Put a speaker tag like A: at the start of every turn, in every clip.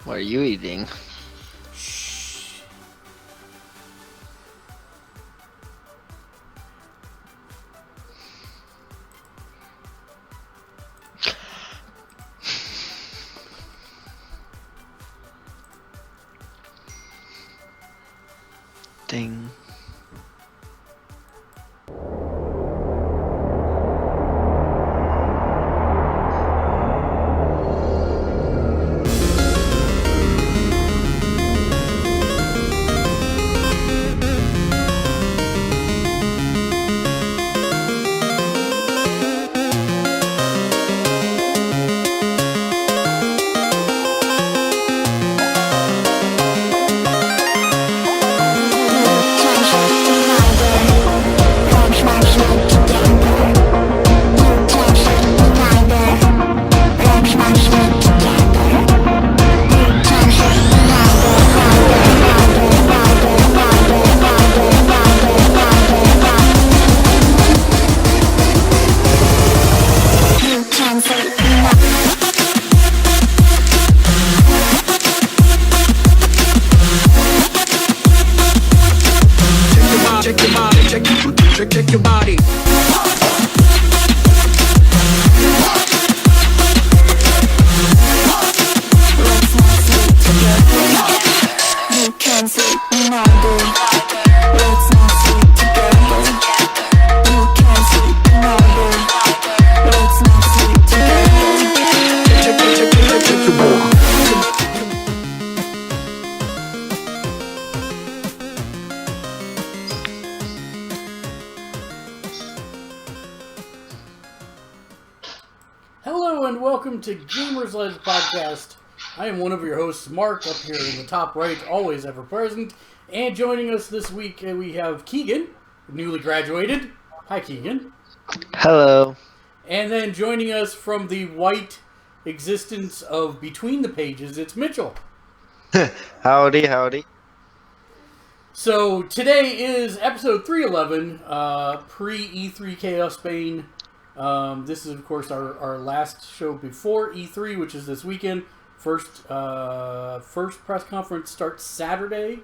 A: What are you eating?
B: Shh.
A: Ding.
C: Check your body.
B: Hello and welcome to Gamersledge podcast. I am one of your hosts, Mark, up here in the top right, always ever present. And joining us this week, we have Keegan, newly graduated. Hi, Keegan.
A: Hello.
B: And then joining us from the white existence of Between the Pages, it's Mitchell.
A: Howdy, howdy.
B: So today is episode 311, pre-E3 Chaosbane. This is, of course, our last show before E3, which is this weekend. First press conference starts Saturday.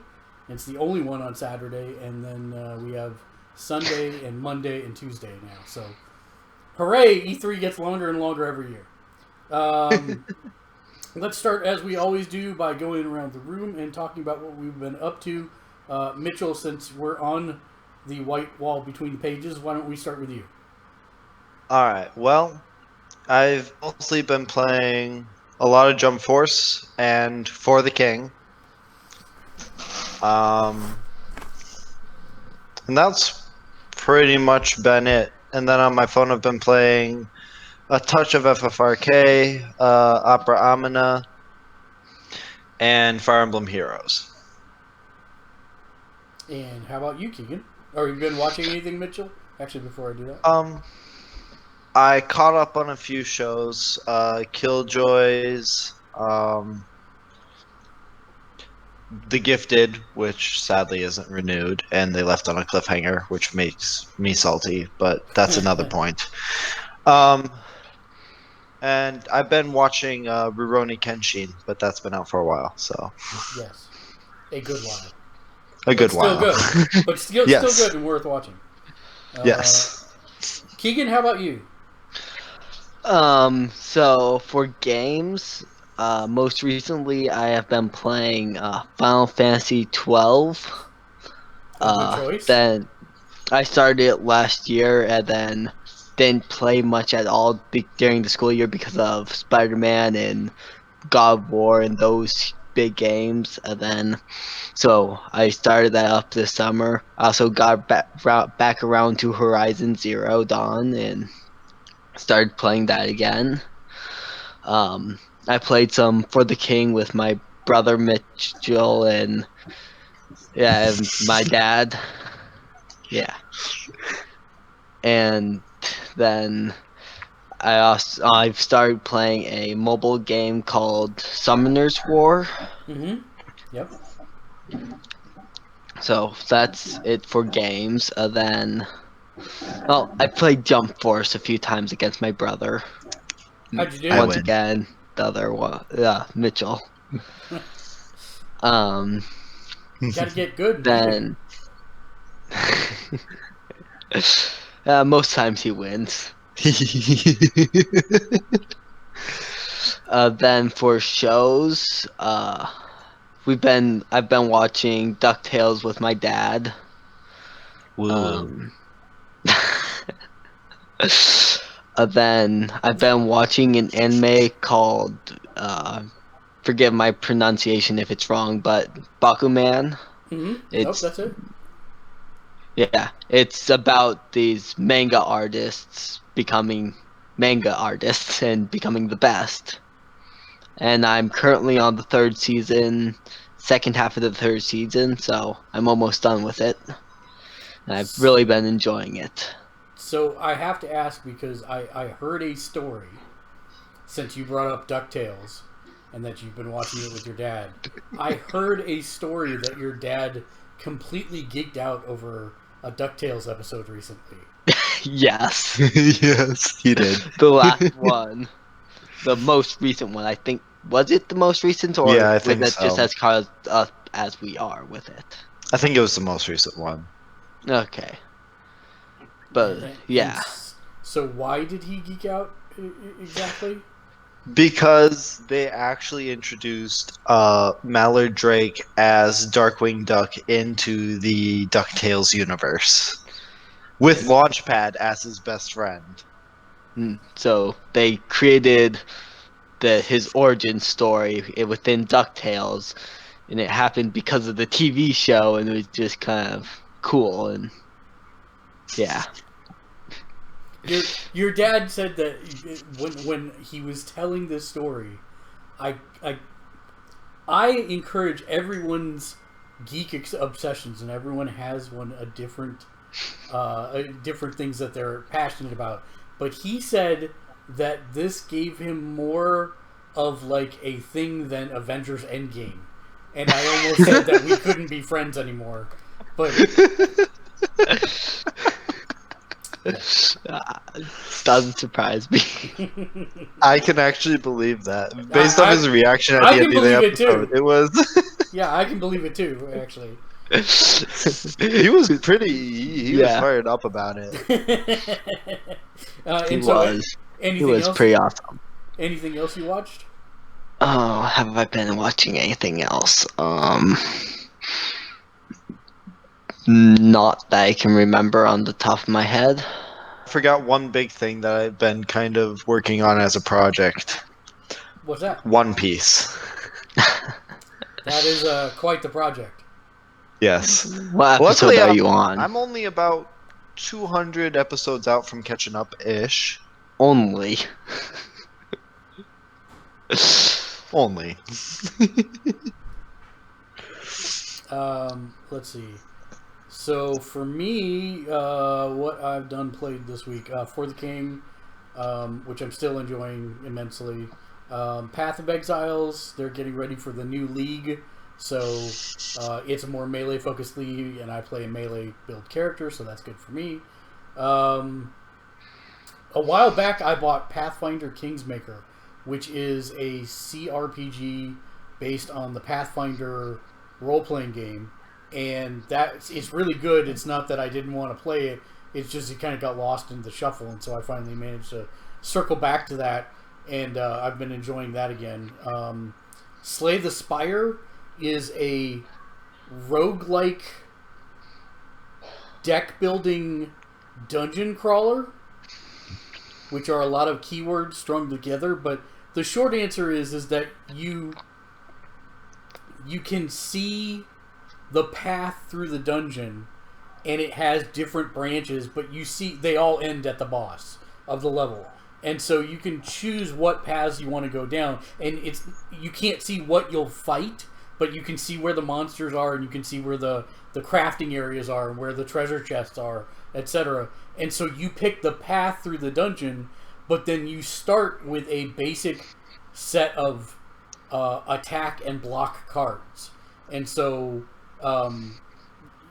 B: It's the only one on Saturday, and then we have Sunday and Monday and Tuesday now. So, hooray! E3 gets longer and longer every year. Let's start, as we always do, by going around the room and talking about what we've been up to. Mitchell, since we're on the white wall between the pages, why don't we start with you?
D: Alright, well, I've mostly been playing a lot of Jump Force and For the King. And that's pretty much been it. And then on my phone I've been playing a touch of FFRK, Opera Omnia, and Fire Emblem Heroes.
B: And how about you, Keegan? Or have you been watching anything, Mitchell? Actually, before I do that.
D: I caught up on a few shows, Killjoys, The Gifted, which sadly isn't renewed, and they left on a cliffhanger, which makes me salty, but that's another point. And I've been watching Rurouni Kenshin, but that's been out for a while, so.
B: Yes. A good while.
D: A good while.
B: Still good. But still good and worth watching.
D: Yes.
B: Keegan, how about you?
A: So for games, most recently I have been playing Final Fantasy 12.
B: Good choice.
A: Then I started it last year and then didn't play much at all during the school year because of Spider-Man and God of War and those big games. And then, so I started that up this summer. I also got back around to Horizon Zero Dawn and started playing that again. I played some For the King with my brother Mitchell and my dad. Yeah. And then I've started playing a mobile game called Summoner's War.
B: Mm-hmm. Yep.
A: So that's it for games. Then, well, I played Jump Force a few times against my brother.
B: How'd you do?
A: Once again, the other one, Mitchell. Um,
B: Gotta get good.
A: then most times he wins. Then for shows, I've been watching DuckTales with my dad.
D: Woo.
A: Then I've been watching an anime called forgive my pronunciation if it's wrong, but Bakuman.
B: Nope,
A: It's
B: that's it.
A: Yeah, it's about these manga artists becoming manga artists and becoming the best. And I'm currently on the third season, second half of the third season, so I'm almost done with it. And I've really been enjoying it.
B: So I have to ask because I heard a story since you brought up DuckTales and that you've been watching it with your dad. I heard a story that your dad completely geeked out over a DuckTales episode recently.
A: Yes.
D: Yes, he did.
A: The last one. The most recent one, I think. Was it the most recent, or
D: Yeah, I
A: was
D: think
A: it just
D: so.
A: as caught up as we are with it?
D: I think it was the most recent one.
A: Okay. But, yeah.
B: So why did he geek out exactly?
D: Because they actually introduced Mallard Drake as Darkwing Duck into the DuckTales universe, with Launchpad as his best friend.
A: So they created his origin story within DuckTales, and it happened because of the TV show, and it was just kind of cool, and yeah.
B: Your dad said that when he was telling this story, I encourage everyone's geek obsessions, and everyone has a different things that they're passionate about. But he said that this gave him more of like a thing than Avengers Endgame, and I almost said that we couldn't be friends anymore. But
A: Doesn't surprise me.
D: I can actually believe that. Based on his reaction at
B: I
D: the
B: can
D: end of the
B: believe it too.
D: episode, it was.
B: Yeah, I can believe it too. Actually,
D: He was he was
A: Yeah.
D: fired up about it.
A: He
B: and so,
A: was.
B: anything
A: He was
B: else?
A: pretty awesome.
B: Anything else you watched?
A: Oh, have I been watching anything else? Not that I can remember on the top of my head.
D: I forgot one big thing that I've been kind of working on as a project.
B: What's that?
D: One Piece.
B: That is quite the project.
D: Yes.
A: What episode
D: Luckily,
A: are you on?
D: I'm only about 200 episodes out from catching up-ish.
A: Only.
D: Only.
B: Let's see. So for me, what I've played this week for the King, which I'm still enjoying immensely. Path of Exiles, they're getting ready for the new league, so it's a more melee focused league, and I play a melee build character, so that's good for me. A while back, I bought Pathfinder Kingsmaker, which is a CRPG based on the Pathfinder role-playing game, and it's really good. It's not that I didn't want to play it, it's just it kind of got lost in the shuffle, and so I finally managed to circle back to that, and I've been enjoying that again. Slay the Spire is a roguelike deck-building dungeon crawler, which are a lot of keywords strung together, but the short answer is that you can see the path through the dungeon, and it has different branches, but you see they all end at the boss of the level. And so you can choose what paths you want to go down, and you can't see what you'll fight, but you can see where the monsters are, and you can see where the crafting areas are, and where the treasure chests are, etc. And so you pick the path through the dungeon, but then you start with a basic set of attack and block cards. And so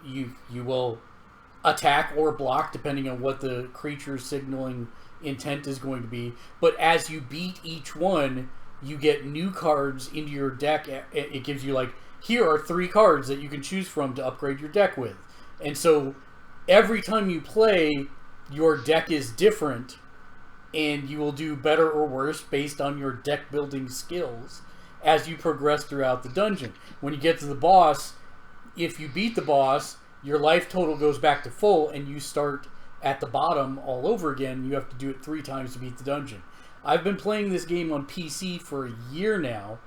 B: you will attack or block depending on what the creature's signaling intent is going to be. But as you beat each one, you get new cards into your deck. It gives you, like, here are 3 cards that you can choose from to upgrade your deck with. And so every time you play, your deck is different, and you will do better or worse based on your deck building skills as you progress throughout the dungeon. When you get to the boss, if you beat the boss, your life total goes back to full, and you start at the bottom all over again. You have to do it 3 times to beat the dungeon. I've been playing this game on PC for a year now,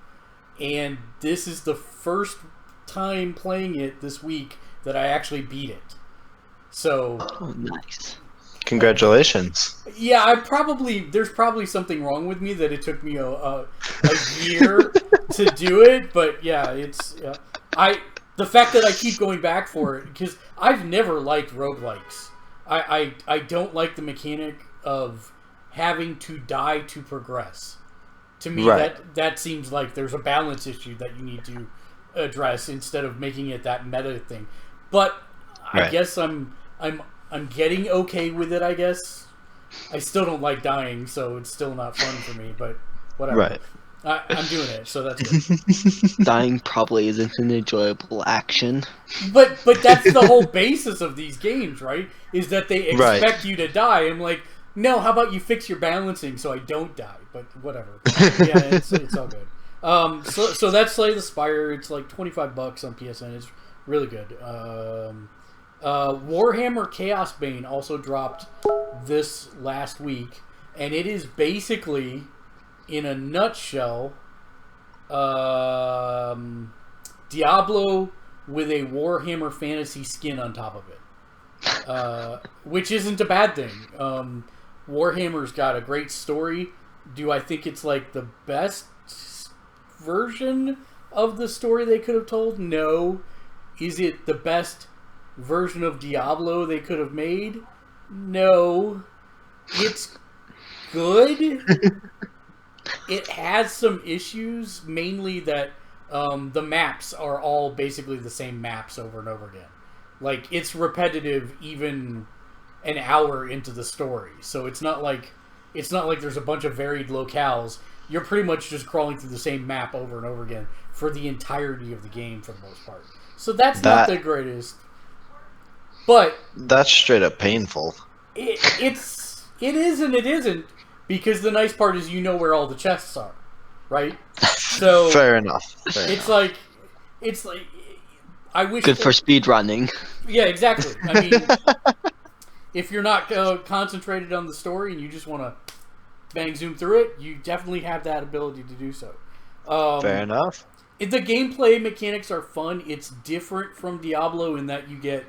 B: and this is the first time playing it this week that I actually beat it. So,
A: Oh, nice.
D: Congratulations.
B: yeah, there's probably something wrong with me that it took me a year to do it, but yeah, the fact that I keep going back for it, because I've never liked roguelikes. I don't like the mechanic of having to die to progress. To me,
D: Right.
B: that seems like there's a balance issue that you need to address instead of making it that meta thing. But I
D: Right.
B: guess I'm getting okay with it, I guess. I still don't like dying, so it's still not fun for me, but whatever.
D: Right.
B: I'm doing it, so that's good.
A: Dying probably isn't an enjoyable action.
B: But that's the whole basis of these games, right? Is that they
D: Right.
B: expect you to die. I'm like, no, how about you fix your balancing so I don't die? But whatever. Yeah, it's all good. So that's Slay the Spire. It's like $25 on PSN. It's really good. Warhammer Chaosbane also dropped this last week, and it is basically, in a nutshell, Diablo with a Warhammer Fantasy skin on top of it, which isn't a bad thing. Warhammer's got a great story. Do I think it's like the best version of the story they could have told? No. Is it the best version of Diablo they could have made? No. It's good. It has some issues, mainly that the maps are all basically the same maps over and over again. Like, it's repetitive even an hour into the story. So it's not like there's a bunch of varied locales. You're pretty much just crawling through the same map over and over again for the entirety of the game for the most part. So that's not the greatest. But
D: That's straight up painful.
B: it is and it isn't, because the nice part is you know where all the chests are, right? So
D: Fair enough.
B: it's like I wish
A: Good for speed running.
B: Yeah, exactly. I mean, if you're not concentrated on the story and you just want to bang zoom through it, you definitely have that ability to do so.
D: Fair enough.
B: The gameplay mechanics are fun. It's different from Diablo in that you get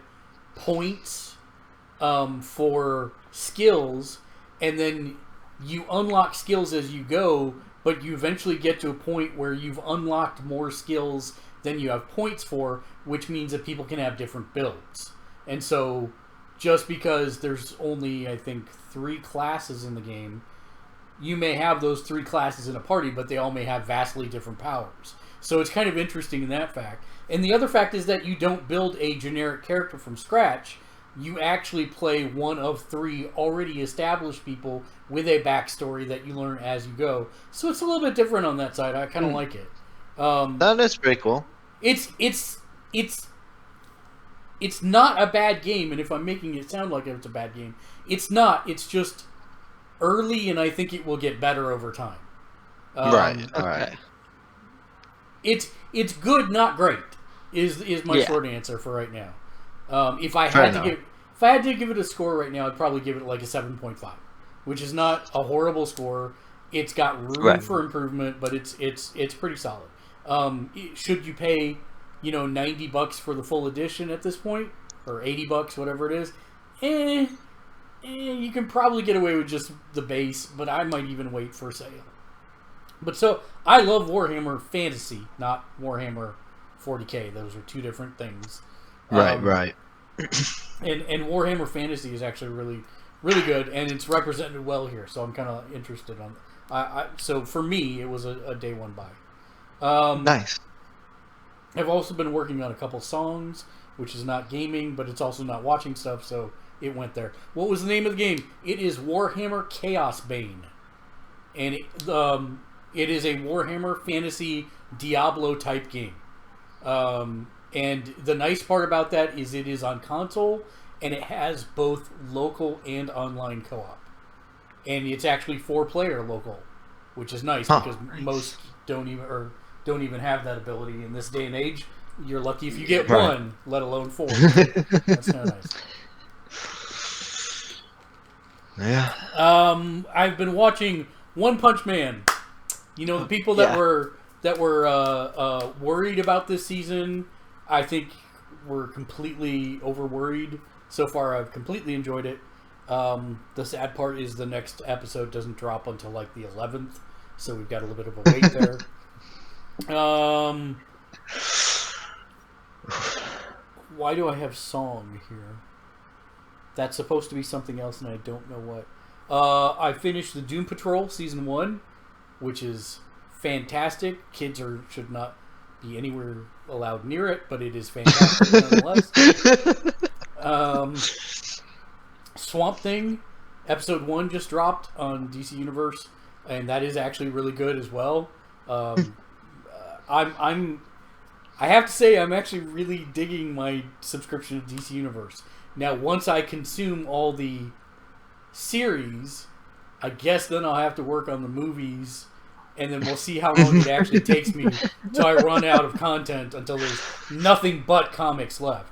B: points for skills, and then you unlock skills as you go, but you eventually get to a point where you've unlocked more skills than you have points for, which means that people can have different builds. And so, just because there's only, I think, 3 classes in the game, you may have those 3 classes in a party, but they all may have vastly different powers. So it's kind of interesting in that fact. And the other fact is that you don't build a generic character from scratch. You actually play one of 3 already established people with a backstory that you learn as you go. So it's a little bit different on that side. I kind of like it.
D: That is pretty cool.
B: It's not a bad game, and if I'm making it sound like it's a bad game, it's not. It's just early, and I think it will get better over time.
D: Right. All right.
B: It's good, not great. Is my short answer for right now. If I had to give it a score right now, I'd probably give it like a 7.5, which is not a horrible score. It's got room for improvement, but it's pretty solid. Should you pay, $90 for the full edition at this point, or $80, whatever it is? You can probably get away with just the base, but I might even wait for a sale. But so I love Warhammer Fantasy, not Warhammer 40K. Those are 2 different things.
D: Right.
B: And Warhammer Fantasy is actually really, really good, and it's represented well here. So I'm kind of interested on. So for me, it was a day one buy.
D: Nice.
B: I've also been working on a couple songs, which is not gaming, but it's also not watching stuff, so it went there. What was the name of the game? It is Warhammer Chaosbane, and It is a Warhammer Fantasy Diablo type game. And the nice part about that is it is on console, and it has both local and online co-op. And it's actually 4-player local, which is nice because most don't even have that ability in this day and age. You're lucky if you get one, let alone 4. That's kind of nice.
D: Yeah.
B: I've been watching One Punch Man. You know, the people that were worried about this season, I think were completely over worried. So far, I've completely enjoyed it. The sad part is the next episode doesn't drop until like the 11th, so we've got a little bit of a wait there. Why do I have song here? That's supposed to be something else, and I don't know what. I finished the Doom Patrol Season 1, which is fantastic. Kids should not be anywhere allowed near it, but it is fantastic nonetheless. Swamp Thing, Episode 1 just dropped on DC Universe, and that is actually really good as well. I have to say, I'm actually really digging my subscription to DC Universe. Now, once I consume all the series, I guess then I'll have to work on the movies, and then we'll see how long it actually takes me till I run out of content until there's nothing but comics left.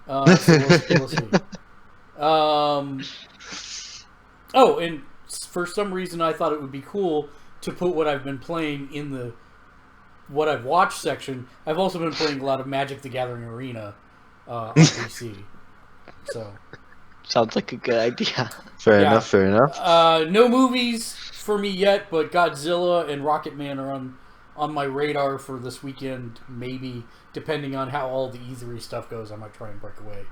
B: So we'll see. Oh, and for some reason I thought it would be cool to put what I've been playing in the what I've watched section. I've also been playing a lot of Magic the Gathering Arena on PC. So
A: Sounds like a good idea.
D: Fair enough.
B: No movies for me yet, but Godzilla and Rocket Man are on my radar for this weekend, maybe, depending on how all the E3 stuff goes. I might try and break away.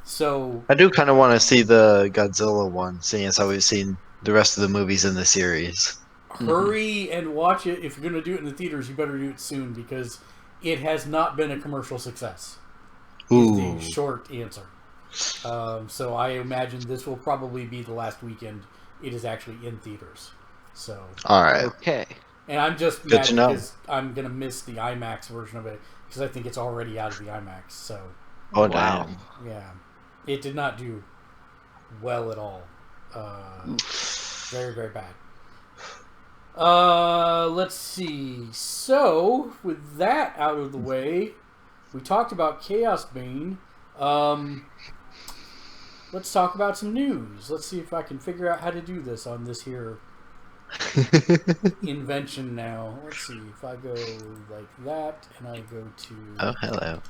B: So
D: I do kind of want to see the Godzilla one, seeing as how we've seen the rest of the movies in the series.
B: Hurry and watch it. If you're going to do it in the theaters, you better do it soon, because it has not been a commercial success. Is the short answer. So I imagine this will probably be the last weekend it is actually in theaters. So
D: all right,
A: okay.
B: And I'm just mad because I'm gonna miss the IMAX version of it because I think it's already out of the IMAX. So
D: wow,
B: yeah, it did not do well at all. Very, very bad. Let's see. So with that out of the way, we talked about Chaosbane. Let's talk about some news. Let's see if I can figure out how to do this on this here invention now. Let's see if I go like that and I go to
D: hello.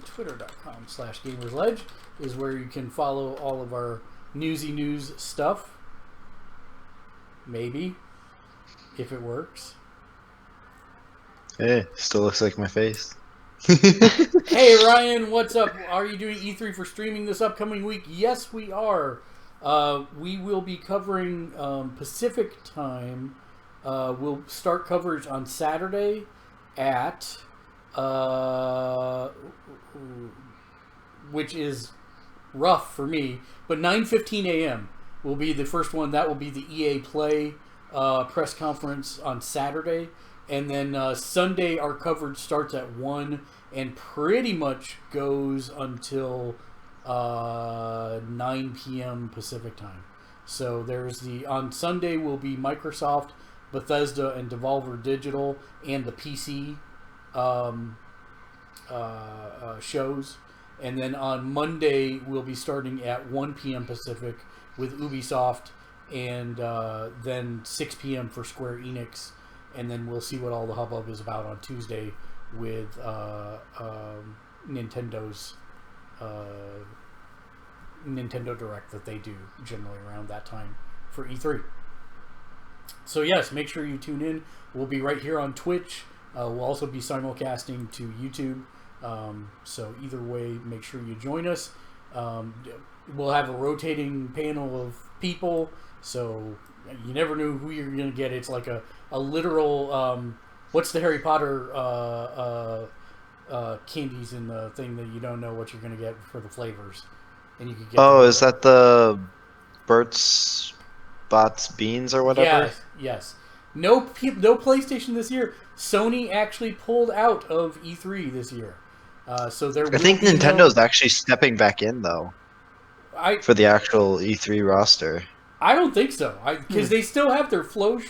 B: Twitter.com/Gamersledge is where you can follow all of our newsy news stuff. Maybe. If it works.
D: Hey, still looks like my face.
B: Hey Ryan, what's up? Are you doing E3 for streaming this upcoming week? Yes, we are. We will be covering Pacific time. We'll start coverage on Saturday at which is rough for me, but 9:15 a.m. will be the first one. That will be the EA Play press conference on Saturday. And then Sunday, our coverage starts at 1 and pretty much goes until 9 p.m. Pacific time. So there's on Sunday will be Microsoft, Bethesda, and Devolver Digital, and the PC shows. And then on Monday, we'll be starting at 1 p.m. Pacific with Ubisoft, and then 6 p.m. for Square Enix. And then we'll see what all the hubbub is about on Tuesday with Nintendo's Nintendo Direct that they do generally around that time for E3. So yes, make sure you tune in. We'll be right here on Twitch. We'll also be simulcasting to YouTube. So either way, make sure you join us. We'll have a rotating panel of people, so you never know who you're going to get. It's like a literal, what's the Harry Potter candies in the thing that you don't know what you're going to get for the flavors. And you could get
D: is that the Burt's Bots Beans or whatever?
B: Yes. No PlayStation this year. Sony actually pulled out of E3 this year. So there.
D: I think Nintendo's actually stepping back in though for the actual E3 roster.
B: I don't think so. Because they still have their floor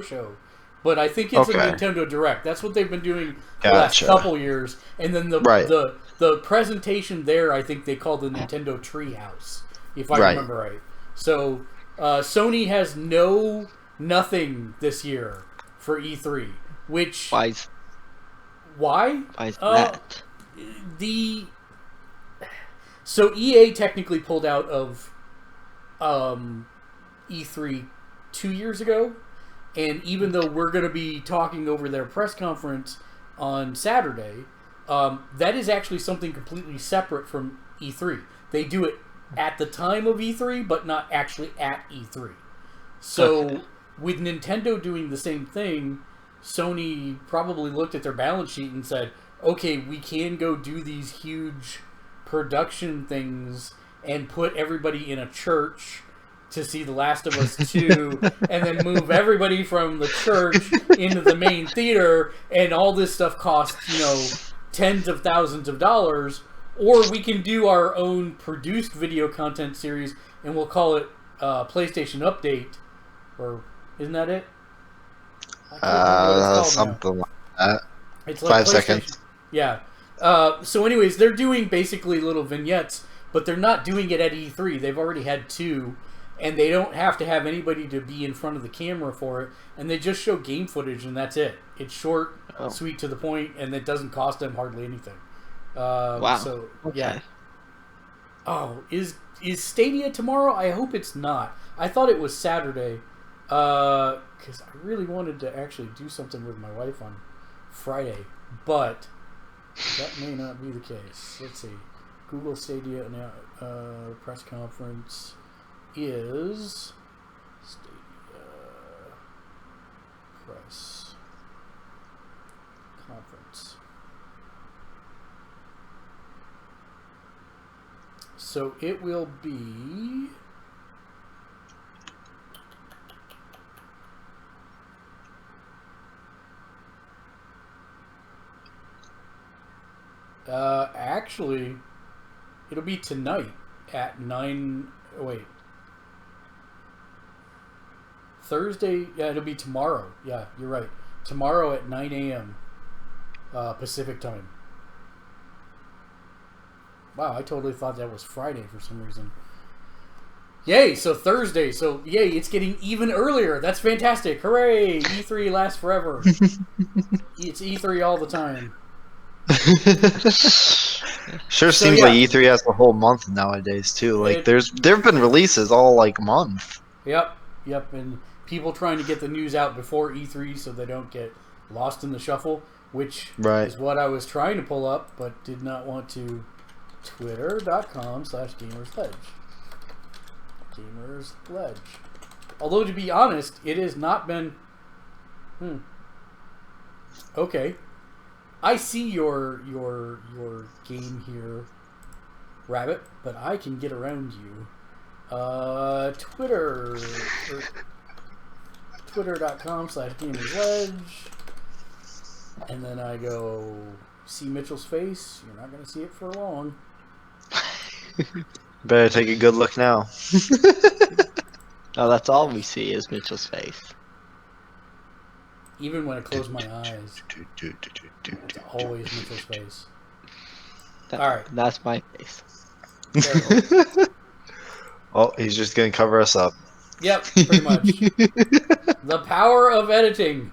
B: show. But I think it's a Nintendo Direct. That's what they've been doing the last couple years. And then the presentation there, I think they call the Nintendo Treehouse, if I remember right. So Sony has nothing this year for E3. Which
A: why is that?
B: So EA technically pulled out of E3 2 years ago, and even though we're going to be talking over their press conference on Saturday, that is actually something completely separate from E3. They do it at the time of E3, but not actually at E3. So with Nintendo doing the same thing, Sony probably looked at their balance sheet and said, okay, we can go do these huge production things and put everybody in a church to see The Last of Us 2 and then move everybody from the church into the main theater, and all this stuff costs, tens of thousands of dollars, or we can do our own produced video content series and we'll call it PlayStation Update, or isn't that it?
D: Something like that.
B: It's like
D: 5 seconds.
B: Yeah. So anyways, they're doing basically little vignettes, but they're not doing it at E3. They've already had 2, and they don't have to have anybody to be in front of the camera for it, and they just show game footage, and that's it. It's short, sweet, to the point, and it doesn't cost them hardly anything.
A: Wow.
B: So, yeah. Oh, is Stadia tomorrow? I hope it's not. I thought it was Saturday, because I really wanted to actually do something with my wife on Friday, but that may not be the case. Let's see. Google Stadia press conference is Stadia press conference. So it will be actually, it'll be tonight at 9. Oh, wait. Thursday. Yeah, it'll be tomorrow. Yeah, you're right. Tomorrow at 9 a.m. Pacific time. Wow, I totally thought that was Friday for some reason. Yay, so Thursday. So, yay, it's getting even earlier. That's fantastic. Hooray! E3 lasts forever. It's E3 all the time.
D: Sure seems like E3 has a whole month nowadays too. Like there've been releases all like month.
B: Yep, and people trying to get the news out before E3 so they don't get lost in the shuffle, which is what I was trying to pull up but did not want to. Twitter.com/Gamersledge. Gamersledge. Although to be honest, it has not been. Okay. I see your game here, Rabbit, but I can get around you. Twitter.com/GamersLedge, and then I go see Mitchell's face. You're not going to see it for long.
D: Better take a good look now.
A: No, that's all we see is Mitchell's face.
B: Even when I close my eyes, it's always Mitchell's face. All right.
A: That's my face.
D: Oh, he's just going to cover us up.
B: Yep, pretty much. The power of editing.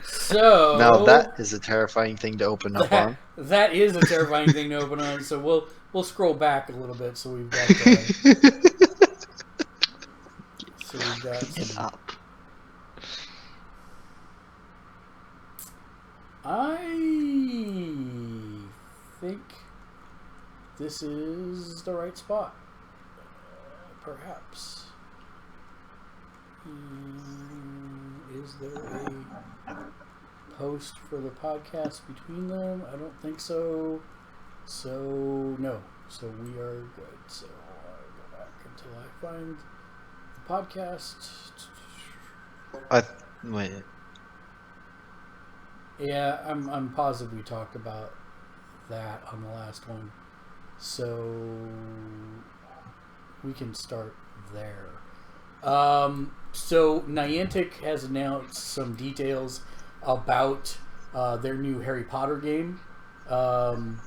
B: So
D: now that is a terrifying thing to open up on.
B: That is a terrifying thing to open on. So we'll scroll back a little bit so we've got some...
A: up.
B: I think this is the right spot. Perhaps. Is there a post for the podcast between them? I don't think so. So, no. So we are good. So I'll go back until I find the podcast.
D: Wait.
B: Yeah, I'm positive we talked about that on the last one. So we can start there. So Niantic has announced some details about their new Harry Potter game. And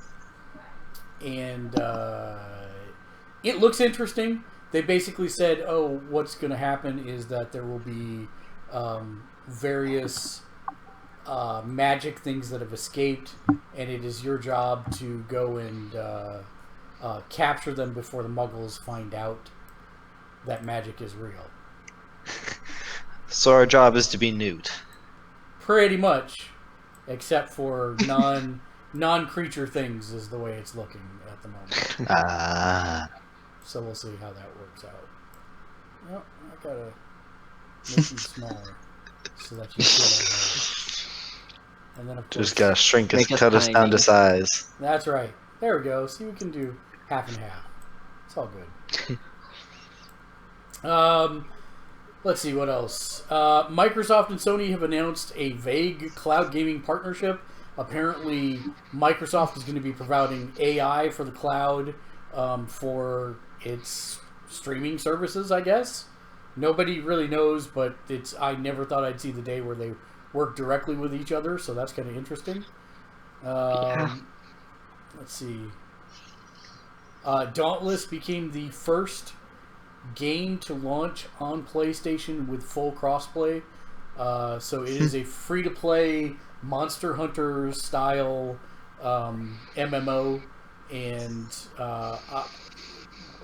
B: it looks interesting. They basically said, oh, what's going to happen is that there will be various magic things that have escaped, and it is your job to go and capture them before the Muggles find out that magic is real.
D: So our job is to be Newt.
B: Pretty much, except for non-creature things is the way it's looking at the moment. So we'll see how that works out. Well, I gotta make you smaller so that you feel like. And then of course,
D: Just gotta shrink us,
A: Make us
D: cut us down to
A: tiny.
D: size.
B: that's right. There we go. See, we can do half and half. It's all good. Let's see what else. Microsoft and Sony have announced a vague cloud gaming partnership. Apparently, Microsoft is going to be providing AI for the cloud for its streaming services, I guess. Nobody really knows, but I never thought I'd see the day where they work directly with each other, so that's kind of interesting.
A: Yeah.
B: Let's see. Dauntless became the first game to launch on PlayStation with full crossplay. So it is a free-to-play Monster Hunter style MMO, and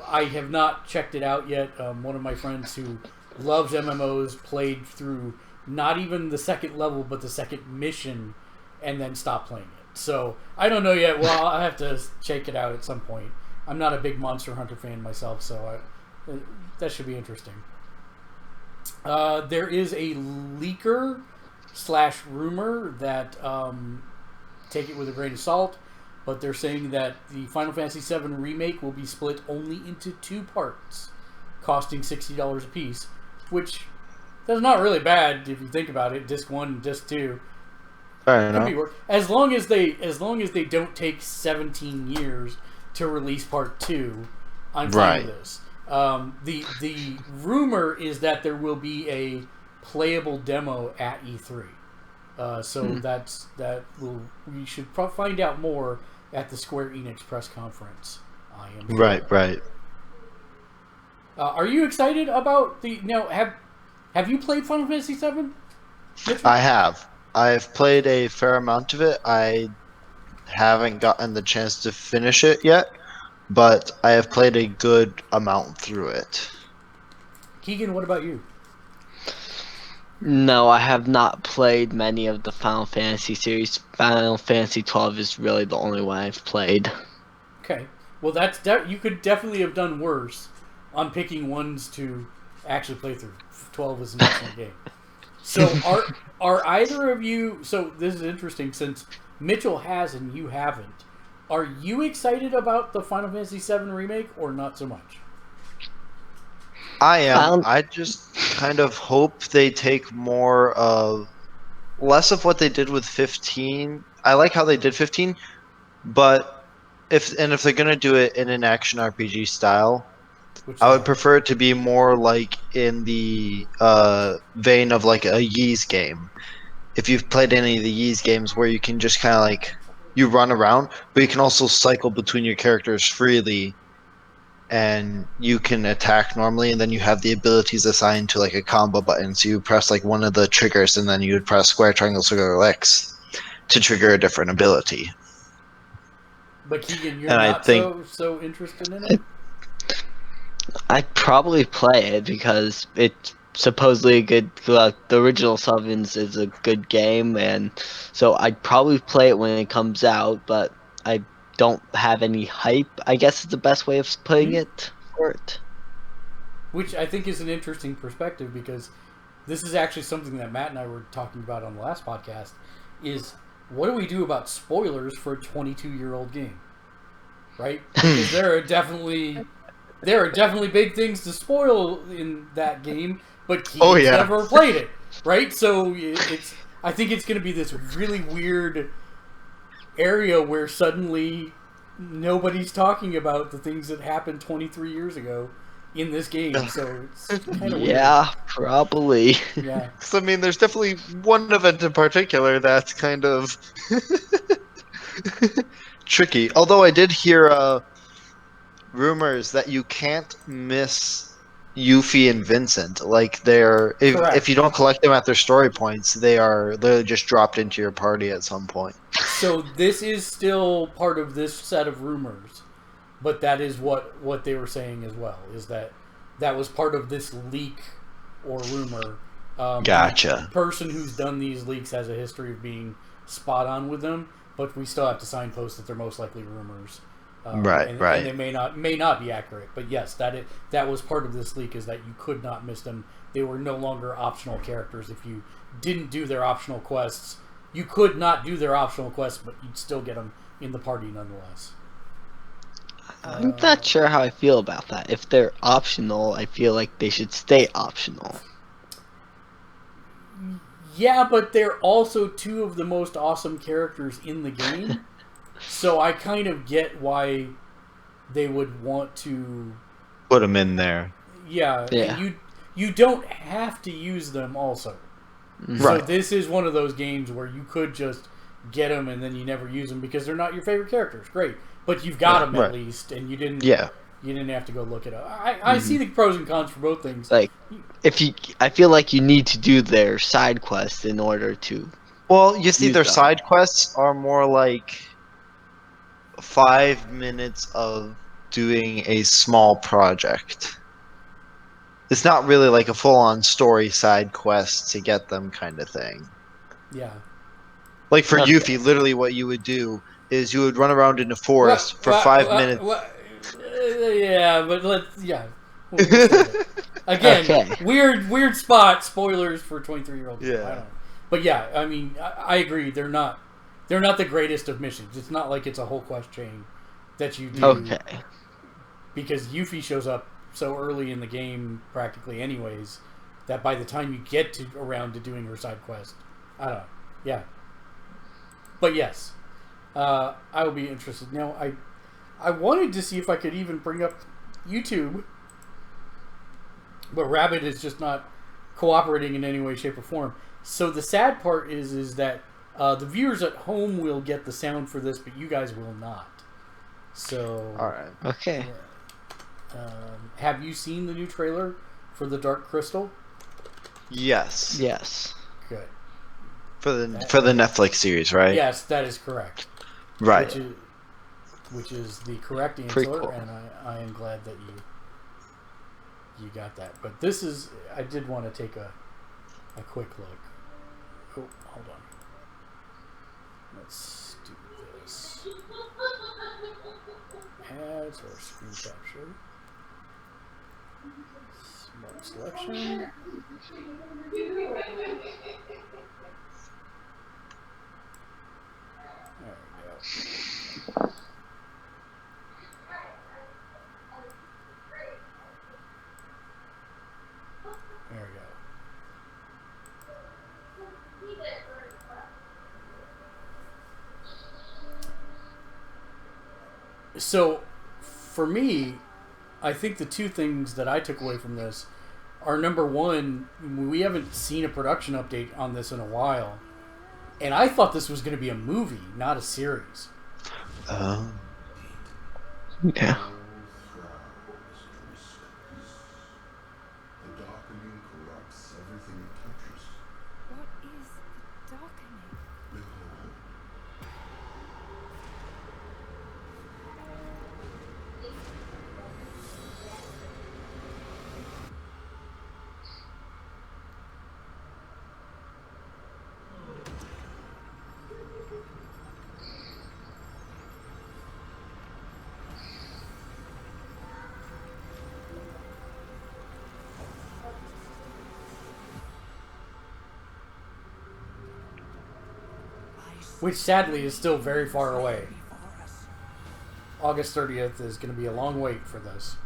B: I have not checked it out yet. One of my friends who loves MMOs played through not even the second level, but the second mission, and then stopped playing it. So I don't know yet. Well, I have to check it out at some point. I'm not a big Monster Hunter fan myself, so that should be interesting. There is a leaker / rumor that take it with a grain of salt, but they're saying that the Final Fantasy VII Remake will be split only into 2 parts, costing $60 a piece, which that's not really bad if you think about it. Disc 1 and Disc 2.
D: Fair
B: Could be
D: enough.
B: work. As long as they don't take 17 years to release Part 2, I'm fine with this. The rumor is that there will be a playable demo at E3. We should find out more at the Square Enix press conference. I am sure.
D: Right.
B: Are you excited about the? Now, have you played Final Fantasy VII? Mitchell?
D: I have. I've played a fair amount of it. I haven't gotten the chance to finish it yet, but I have played a good amount through it.
B: Keegan, what about you?
A: No, I have not played many of the Final Fantasy series. Final Fantasy 12 is really the only one I've played.
B: Okay, well you could definitely have done worse on picking ones to actually play through. 12 is an excellent game. So are either of you? So this is interesting since Mitchell has and you haven't. Are you excited about the Final Fantasy VII remake or not so much?
D: I am. I just kind of hope they take less of what they did with 15. I like how they did 15, but if they're gonna do it in an action RPG style, I would prefer it to be more like in the vein of like a Ys game. If you've played any of the Ys games where you can just kind of like you run around, but you can also cycle between your characters freely, and you can attack normally, and then you have the abilities assigned to like a combo button. So you press like one of the triggers, and then you would press square, triangle, circle, or X to trigger a different ability.
B: But Keegan, you're
D: And I
B: not
D: think-
B: so interested in it?
A: I'd probably play it because it's supposedly a good. The original Summons is a good game, and so I'd probably play it when it comes out. But I don't have any hype, I guess is the best way of putting it for it.
B: Which I think is an interesting perspective because this is actually something that Matt and I were talking about on the last podcast. Is what do we do about spoilers for a 22-year-old game? Right? Because there are definitely big things to spoil in that game, but Keegan's never played it. right? So it's. I think it's going to be this really weird area where suddenly nobody's talking about the things that happened 23 years ago in this game. So it's kind of
A: Yeah, probably.
B: weird. Yeah.
D: So I mean, there's definitely one event in particular that's kind of tricky. Although I did hear rumors that you can't miss Yuffie and Vincent. Like they're
B: Correct.
D: if you don't collect them at their story points, they are literally just dropped into your party at some point.
B: So this is still part of this set of rumors, but that is what they were saying as well. Is that was part of this leak or rumor.
D: Gotcha.
B: The person who's done these leaks has a history of being spot on with them, but we still have to signpost that they're most likely rumors.
D: Right.
B: And they may not be accurate, but yes, that was part of this leak, is that you could not miss them. They were no longer optional characters. If you didn't do their optional quests, you could not do their optional quests, but you'd still get them in the party nonetheless.
A: I'm not sure how I feel about that. If they're optional, I feel like they should stay optional.
B: Yeah, but they're also two of the most awesome characters in the game. So I kind of get why they would want to
D: Put them in there.
B: Yeah. You don't have to use them also.
D: Right.
B: So this is one of those games where you could just get them and then you never use them because they're not your favorite characters. Great, but you've got them at least, and you didn't.
D: Yeah.
B: You didn't have to go look it up. I see the pros and cons for both things.
A: Like, I feel like you need to do their side quests in order to.
D: Well, you see,
A: Use
D: their
A: them.
D: side quests are more like 5 minutes of doing a small project. It's not really like a full-on story side quest to get them kind of thing.
B: Yeah.
D: Like for
A: Okay.
D: Yuffie, literally what you would do is you would run around in the forest for 5 minutes.
B: Yeah, but We'll save it. Again,
A: Okay.
B: weird spot. Spoilers for 23-year-olds.
D: Yeah.
B: I don't know. But yeah, I mean, I agree. They're not the greatest of missions. It's not like it's a whole quest chain that you do.
A: Okay.
B: Because Yuffie shows up so early in the game, practically anyways, that by the time you get around to doing her side quest, I don't know. Yeah. But yes, I will be interested. Now, I wanted to see if I could even bring up YouTube, but Rabbit is just not cooperating in any way, shape, or form. So the sad part is that the viewers at home will get the sound for this, but you guys will not. So,
D: All right.
A: Okay.
B: have you seen the new trailer for the Dark Crystal?
D: Yes.
A: Yes.
B: Good.
D: For the Netflix series, right?
B: Yes, that is correct.
D: Right.
B: Which is the correct answer,
A: Pretty cool.
B: and I am glad that you got that. But this is, I did want to take a quick look. Oh, hold on. Let's do this. Ads or screen capture. Smart selection. There we go. There we go. So, for me, I think the two things that I took away from this are, number one, we haven't seen a production update on this in a while. And I thought this was going to be a movie, not a series.
A: Yeah.
C: The darkening corrupts everything it touches.
E: What is the darkening?
C: Behold.
B: Which, sadly, is still very far away. August 30th is going to be a long wait for this.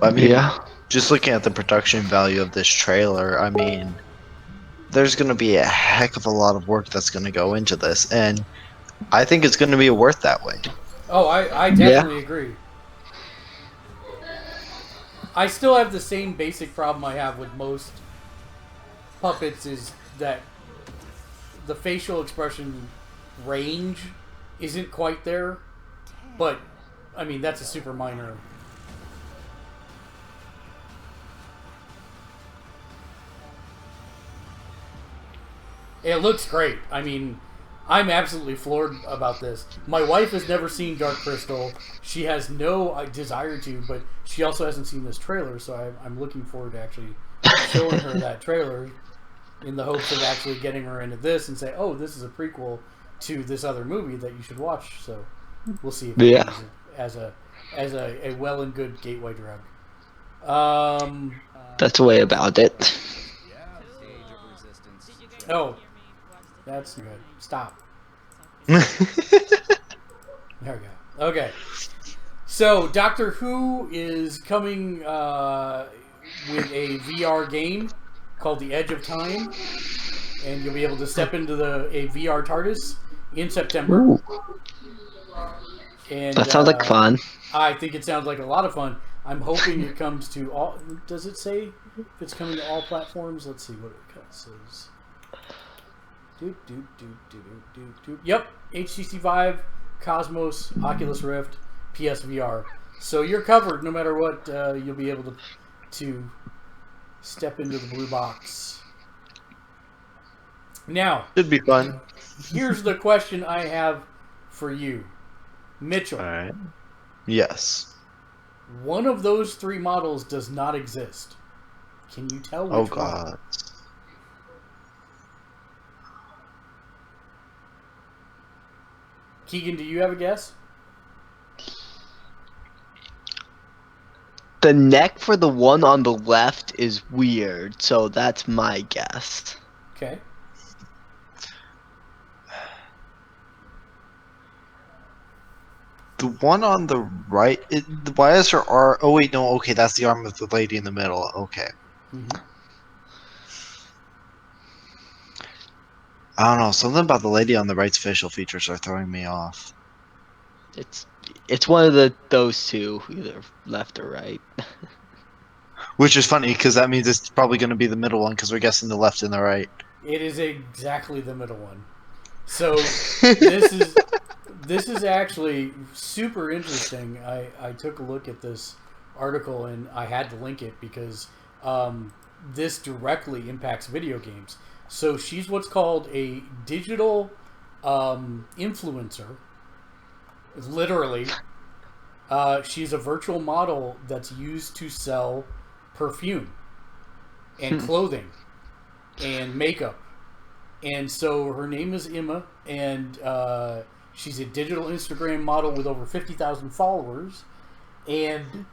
D: I mean,
A: Yeah.
D: just looking at the production value of this trailer, I mean, there's going to be a heck of a lot of work that's going to go into this, and I think it's going to be worth that way.
B: Oh, I
A: Yeah.
B: definitely agree. I still have the same basic problem I have with most puppets, is that the facial expression range isn't quite there. But, I mean, that's a super minor. It looks great. I mean, I'm absolutely floored about this. My wife has never seen Dark Crystal. She has no desire to, but she also hasn't seen this trailer, so I'm looking forward to actually showing her that trailer in the hopes of actually getting her into this and say, oh, this is a prequel to this other movie that you should watch. So we'll see if it
A: Yeah.
B: goes as a well and good gateway drug.
A: That's the way about it.
B: Oh, that's good. Stop. There we go. Okay. So, Doctor Who is coming with a VR game called The Edge of Time, and you'll be able to step into a VR TARDIS in September.
A: Ooh,
B: And
A: that sounds like fun.
B: I think it sounds like a lot of fun. I'm hoping it comes to all. Does it say if it's coming to all platforms? Let's see what it says. Yep, HTC Vive, Cosmos, Oculus Rift, PSVR. So you're covered no matter what. You'll be able to step into the blue box. Now,
D: Should be fun.
B: here's the question I have for you, Mitchell.
D: All right. Yes.
B: One of those three models does not exist. Can you tell which
D: Oh
B: one?
D: God.
B: Keegan, do you have a guess?
A: The neck for the one on the left is weird, so that's my guess.
B: Okay.
D: The one on the right. Why is her arm? Oh wait, no. Okay, that's the arm of the lady in the middle. Okay.
B: Mm-hmm.
D: I don't know. Something about the lady on the right's facial features are throwing me off.
A: It's one of those two, either left or right.
D: Which is funny because that means it's probably going to be the middle one because we're guessing the left and the right.
B: It is exactly the middle one. So this is actually super interesting. I took a look at this article and I had to link it because this directly impacts video games. So she's what's called a digital influencer. Literally, she's a virtual model that's used to sell perfume and clothing and makeup. And so her name is Emma, and she's a digital Instagram model with over 50,000 followers. And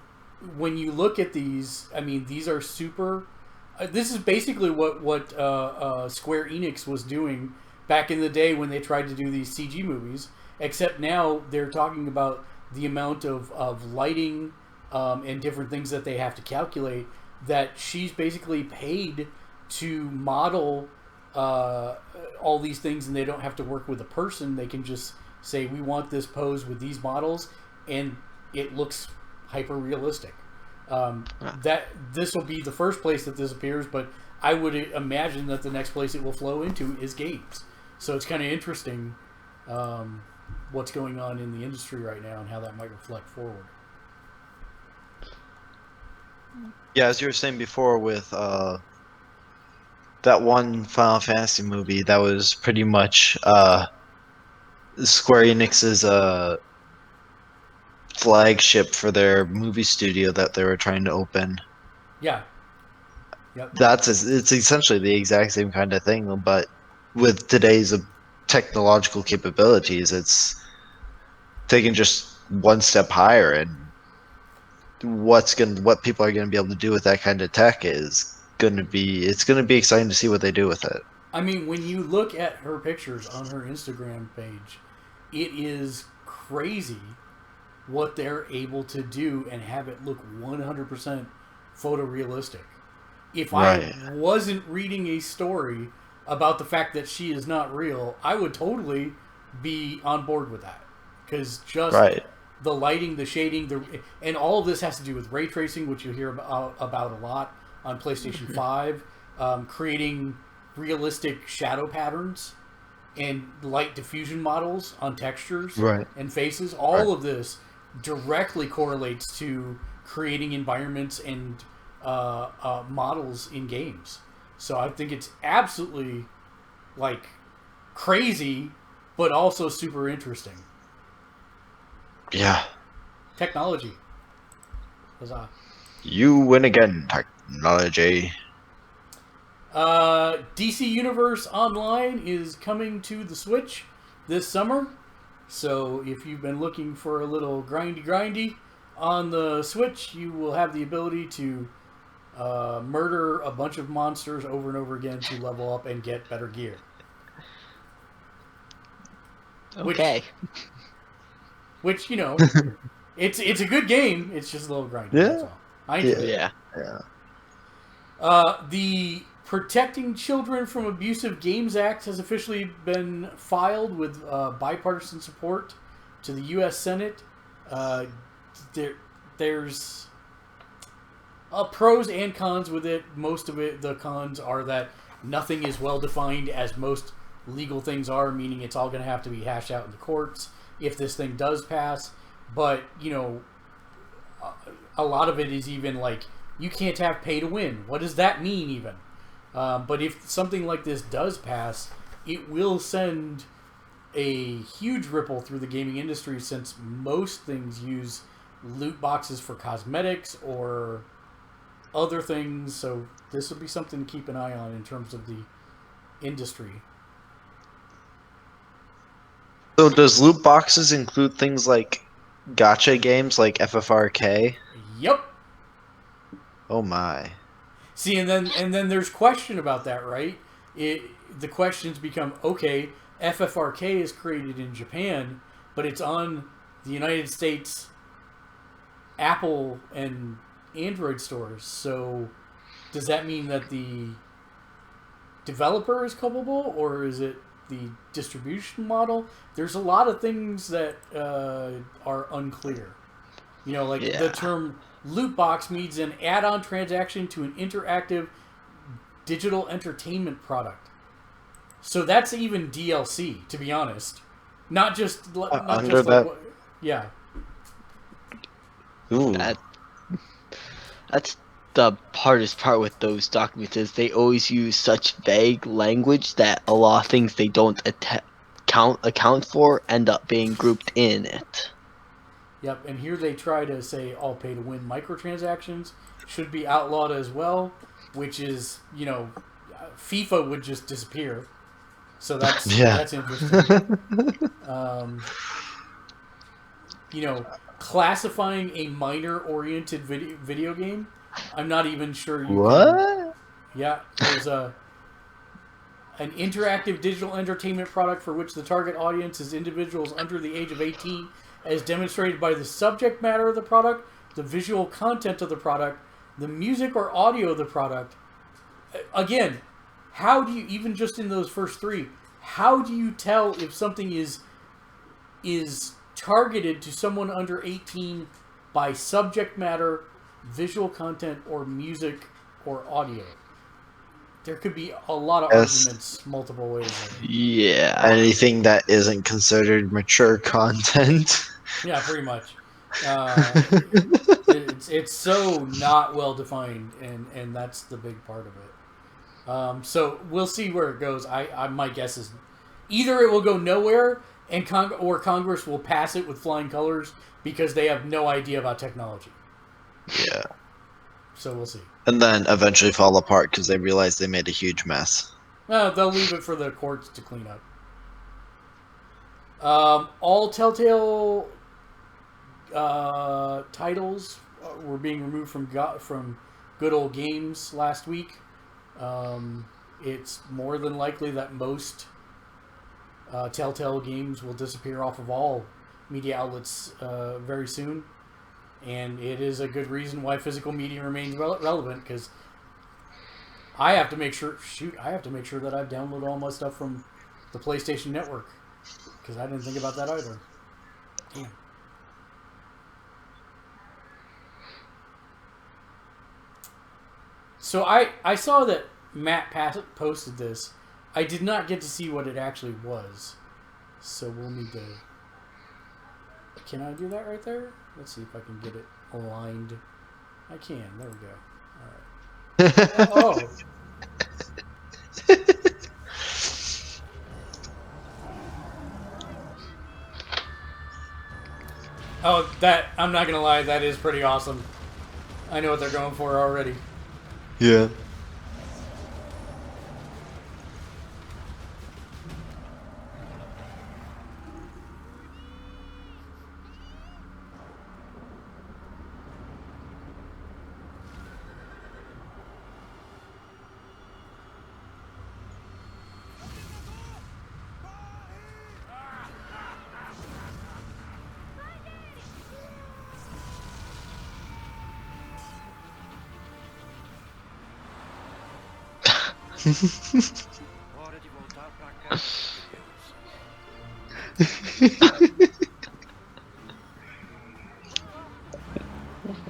B: when you look at these, I mean, these are super... this is basically what Square Enix was doing back in the day when they tried to do these CG movies, except now they're talking about the amount of lighting and different things that they have to calculate, that she's basically paid to model all these things, and they don't have to work with a person. They can just say, we want this pose with these models, and it looks hyper realistic. That this will be the first place that this appears, but I would imagine that the next place it will flow into is games. So it's kind of interesting what's going on in the industry right now and how that might reflect forward.
D: Yeah, as you were saying before with that one Final Fantasy movie, that was pretty much Square Enix's flagship for their movie studio that they were trying to open.
B: Yeah. Yep.
D: It's essentially the exact same kind of thing, but with today's technological capabilities, it's taken just one step higher, and what people are going to be able to do with that kind of tech is going to be exciting to see what they do with it.
B: I mean, when you look at her pictures on her Instagram page, it is crazy what they're able to do and have it look 100% photorealistic. If
D: Right.
B: I wasn't reading a story about the fact that she is not real, I would totally be on board with that. Because just
D: Right.
B: the lighting, the shading, and all of this has to do with ray tracing, which you hear about a lot on PlayStation 5, creating realistic shadow patterns and light diffusion models on textures
D: Right.
B: and faces. All of this directly correlates to creating environments and models in games. So I think it's absolutely like crazy, but also super interesting.
D: Yeah.
B: Technology. Huzzah.
D: You win again, technology.
B: DC Universe Online is coming to the Switch this summer. So if you've been looking for a little grindy on the Switch, you will have the ability to murder a bunch of monsters over and over again to level up and get better gear.
A: Okay.
B: Which you know, it's a good game. It's just a little grindy.
D: Yeah.
B: That's all. I enjoy it.
A: Yeah.
D: Yeah.
B: The Protecting Children from Abusive Games Act has officially been filed with bipartisan support to the U.S. Senate. There's pros and cons with it. Most of it, the cons are that nothing is well defined as most legal things are, meaning it's all going to have to be hashed out in the courts if this thing does pass. But, you know, a lot of it is even like, you can't have pay to win. What does that mean even? But if something like this does pass, it will send a huge ripple through the gaming industry, since most things use loot boxes for cosmetics or other things. So this will be something to keep an eye on in terms of the industry.
D: So does loot boxes include things like gacha games like FFRK?
B: Yep.
D: Oh my.
B: See, and then there's question about that, right? The questions become, okay, FFRK is created in Japan, but it's on the United States Apple and Android stores. So does that mean that the developer is culpable, or is it the distribution model? There's a lot of things that are unclear. You know, like the term loot box means an add-on transaction to an interactive digital entertainment product. So that's even DLC, to be honest. Not just yeah.
D: Ooh.
A: That's the hardest part with those documents, is they always use such vague language that a lot of things they don't account for end up being grouped in it.
B: Yep, and here they try to say all pay-to-win microtransactions should be outlawed as well, which is, you know, FIFA would just disappear. So that's interesting. You know, classifying a minor-oriented video game, I'm not even sure you can. Yeah, there's an interactive digital entertainment product for which the target audience is individuals under the age of 18, as demonstrated by the subject matter of the product, the visual content of the product, the music or audio of the product. Again, how do you, even just in those first three, how do you tell if something is targeted to someone under 18 by subject matter, visual content, or music or audio? There could be a lot of arguments multiple ways.
A: Yeah.
D: Anything that isn't considered mature content.
B: Yeah, pretty much. It's so not well defined, and that's the big part of it. So we'll see where it goes. My guess is either it will go nowhere, and Congress will pass it with flying colors because they have no idea about technology.
D: Yeah.
B: So we'll see.
D: And then eventually fall apart because they realize they made a huge mess.
B: They'll leave it for the courts to clean up. All Telltale titles were being removed from Good Old Games last week. It's more than likely that most Telltale games will disappear off of all media outlets very soon. And it is a good reason why physical media remains relevant, because I have to make sure. Shoot, I have to make sure that I've downloaded all my stuff from the PlayStation Network because I didn't think about that either. Damn. So I saw that Matt posted this. I did not get to see what it actually was. So we'll need to... Can I do that right there? Let's see if I can get it aligned. I can. There we go. All right. Oh, that... I'm not going to lie. That is pretty awesome. I know what they're going for already.
D: Yeah.
F: Hora de voltar pra casa.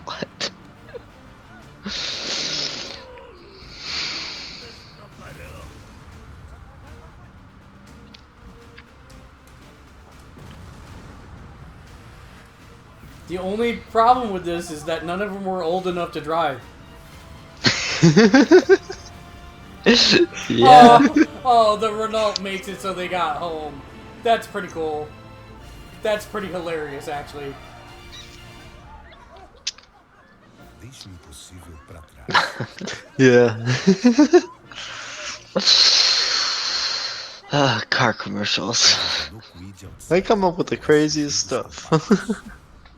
A: What?
B: The only problem with this is that none of them were old enough to drive.
A: Yeah.
B: Oh, the Renault makes it so they got home. That's pretty cool. That's pretty hilarious, actually.
C: Deixe o impossível pra trás.
D: Yeah.
A: Car commercials.
C: No cuide ao
D: They come up with the craziest stuff.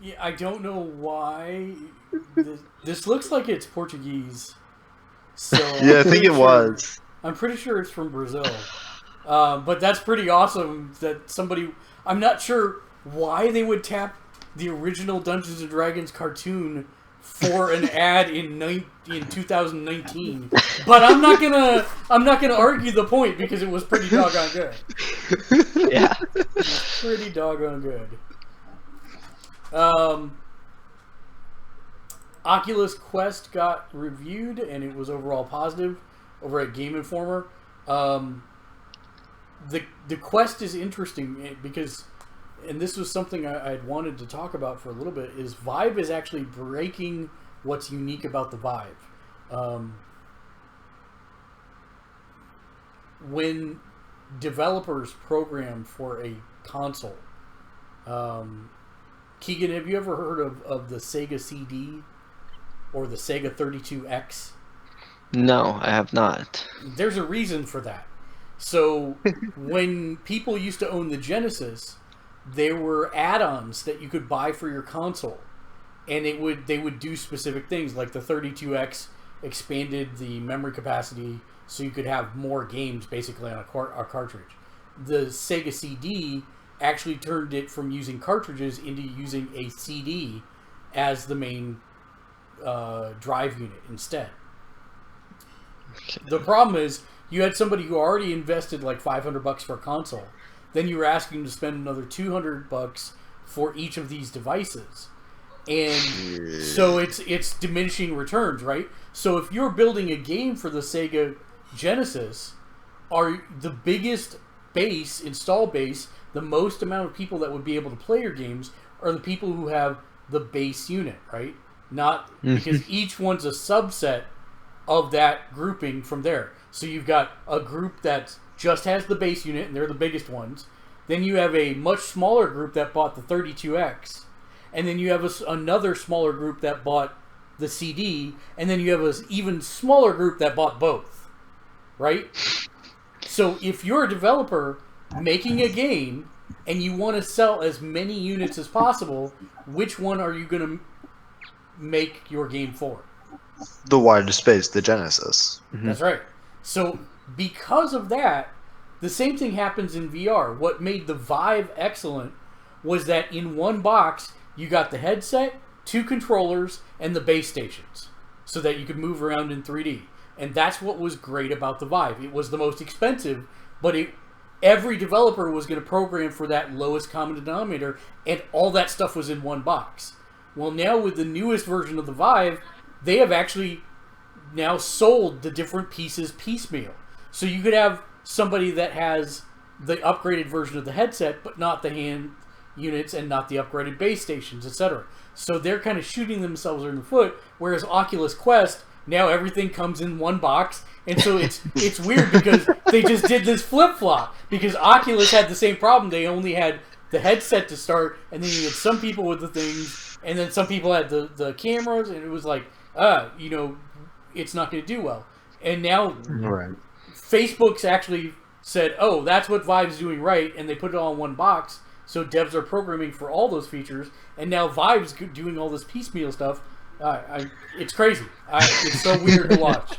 B: Yeah, I don't know why. This looks like it's Portuguese. So
D: Yeah, I
B: I'm
D: think
B: pretty
D: it
B: sure-
D: was.
B: I'm pretty sure it's from Brazil. But that's pretty awesome that somebody... I'm not sure why they would tap the original Dungeons & Dragons cartoon for an ad in 2019. But I'm not gonna argue the point because it was pretty doggone good.
A: Yeah.
B: Pretty doggone good. Oculus Quest got reviewed and it was overall positive over at Game Informer. The Quest is interesting because, and this was something I'd wanted to talk about for a little bit, is Vive is actually breaking what's unique about the Vive. When developers program for a console, Keegan, have you ever heard of the Sega CD or the Sega 32X?
A: No, I have not.
B: There's a reason for that. So when people used to own the Genesis, there were add-ons that you could buy for your console, and they would do specific things. Like the 32X expanded the memory capacity so you could have more games basically on a cartridge. The Sega CD actually turned it from using cartridges into using a CD as the main drive unit instead. The problem is you had somebody who already invested like $500 for a console. Then you were asking them to spend another $200 for each of these devices. And so it's diminishing returns, right? So if you're building a game for the Sega Genesis, are the biggest install base, the most amount of people that would be able to play your games are the people who have the base unit, right? Not because each one's a subset of that grouping from there. So you've got a group that just has the base unit, and they're the biggest ones. Then you have a much smaller group that bought the 32X. And then you have another smaller group that bought the CD. And then you have an even smaller group that bought both. Right? So if you're a developer making a game and you want to sell as many units as possible, which one are you going to make your game for?
D: The widest space, the Genesis.
B: That's right. So because of that, the same thing happens in VR. What made the Vive excellent was that in one box, you got the headset, 2 controllers, and the base stations so that you could move around in 3D. And that's what was great about the Vive. It was the most expensive, but every developer was going to program for that lowest common denominator, and all that stuff was in one box. Well, now with the newest version of the Vive, they have actually now sold the different pieces piecemeal. So you could have somebody that has the upgraded version of the headset, but not the hand units and not the upgraded base stations, etc. So they're kind of shooting themselves in the foot, whereas Oculus Quest, now everything comes in one box, and so it's weird because they just did this flip-flop, because Oculus had the same problem. They only had the headset to start, and then you had some people with the things, and then some people had the cameras, and it was like, it's not going to do well. And now
D: Right.
B: Facebook's actually said, oh, that's what Vive's doing right, and they put it all in one box, so devs are programming for all those features, and now Vive's doing all this piecemeal stuff. It's crazy. It's so weird to watch.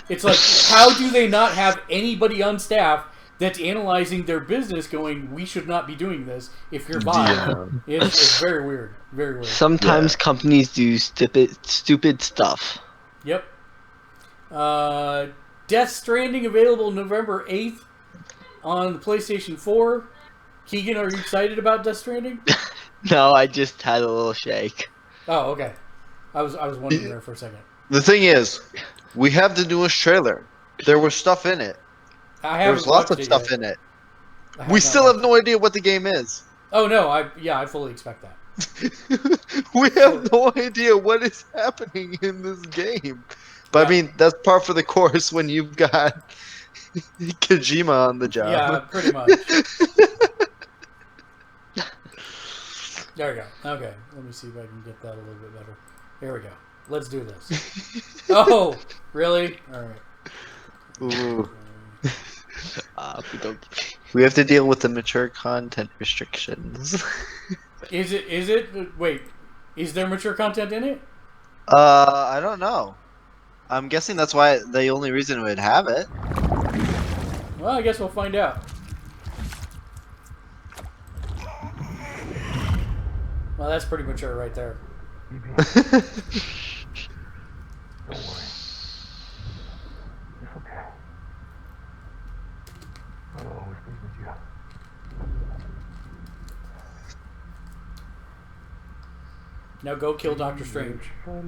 B: It's like, how do they not have anybody on staff that's analyzing their business going, we should not be doing this if you're Vive?
D: Yeah.
B: It's very weird. Very weird.
A: Sometimes companies do stupid stuff.
B: Yep. Death Stranding available November 8th on the PlayStation 4. Keegan, are you excited about Death Stranding?
A: No, I just had a little shake.
B: Oh, okay. I was wondering there for a second.
D: The thing is, we have the newest trailer. There was stuff in it. There was lots of stuff in it. We still have no idea what the game is.
B: Oh no, I fully expect that.
D: We have no idea what is happening in this game. But I mean, that's par for the course when you've got Kojima on the job.
B: Yeah, pretty much. There we go. Okay, let me see if I can get that a little bit better. Here we go. Let's do this. Oh, really? All right.
D: Ooh.
A: We
D: We have to deal with the mature content restrictions.
B: Is it? Wait, is there mature content in it?
D: I don't know. I'm guessing that's why the only reason it would have it.
B: Well, I guess we'll find out. Well, that's pretty mature right there.
C: Don't worry. It's okay. I'll always be with you.
B: Now go kill Doctor Strange.
C: The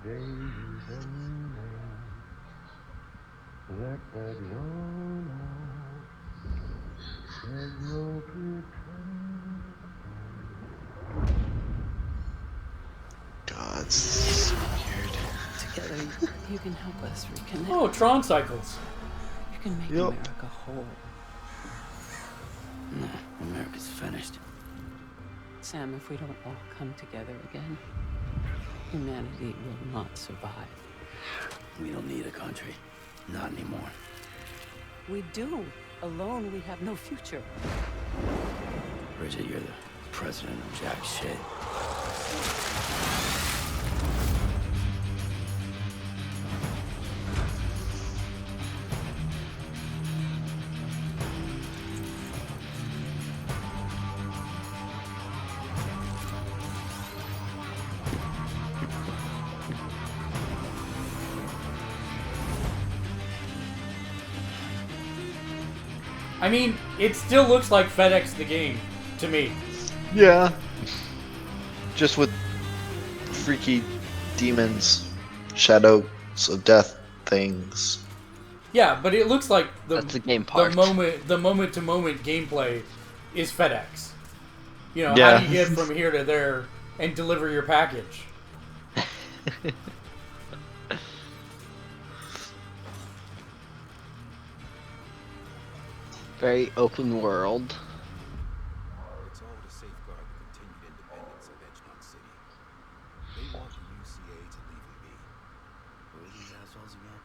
C: days and nights, like that long there's no pretend.
D: God, this is weird.
G: Together, you can help us reconnect.
B: Oh, Tron Cycles.
G: You can make
D: Yep.
G: America whole.
F: No, America's finished.
G: Sam, if we don't all come together again, humanity will not survive.
F: We don't need a country. Not anymore.
G: We do. Alone, we have no future.
F: Bridget, you're the president of jack shit.
B: I mean, it still looks like FedEx the game to me.
D: Yeah. Just with freaky demons, shadows of death things.
B: Yeah, but it looks like
A: That's the game part.
B: the moment to moment gameplay is FedEx. You know,
D: Yeah.
B: how do you get from here to there and deliver your package?
A: Very open world.
C: It's all to safeguard the continued independence of Edgemont City. They want the UCA to leave them be.
F: Who are these assholes again?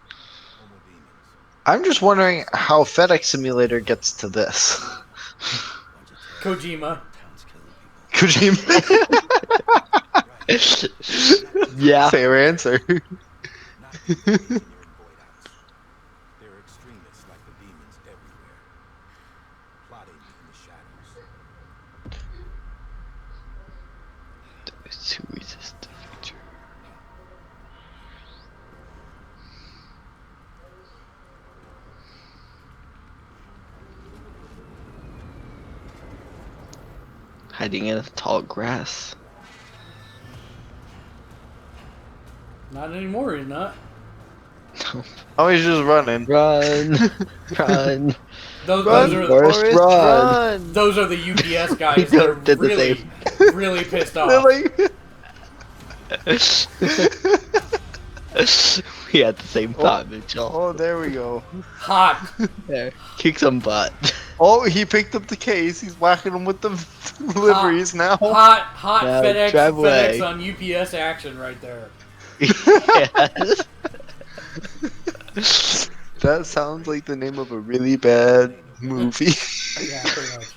C: Homo demons.
D: I'm just wondering how FedEx Simulator gets to this.
C: Bunch of
B: Kojima.
F: Towns killing people.
D: Kojima.
A: Yeah.
D: Fair answer.
C: not even in your void house. There are extremists like the demons everywhere, plotting in the shadows.
A: Those who resist the future. hiding in the tall grass.
B: Not anymore, he's not.
D: Oh, he's just running.
A: Run, run,
B: Those
D: Run,
B: are
A: Forrest,
D: Forrest,
A: run.
D: run!
B: those are the UPS guys
A: We
B: that are
A: both did the
B: really,
A: same.
B: really pissed
D: They're
B: off.
D: like,
A: We had the same
D: Oh.
A: thought, Mitchell.
D: oh, there we go.
B: Hot.
A: There, kick some butt.
D: Oh, he picked up the case. He's whacking him with the deliveries now.
B: Hot
A: Now
B: FedEx
A: drive away.
B: on UPS action right there.
A: Yes.
D: That sounds like the name of a really bad movie.
B: Yeah, pretty much.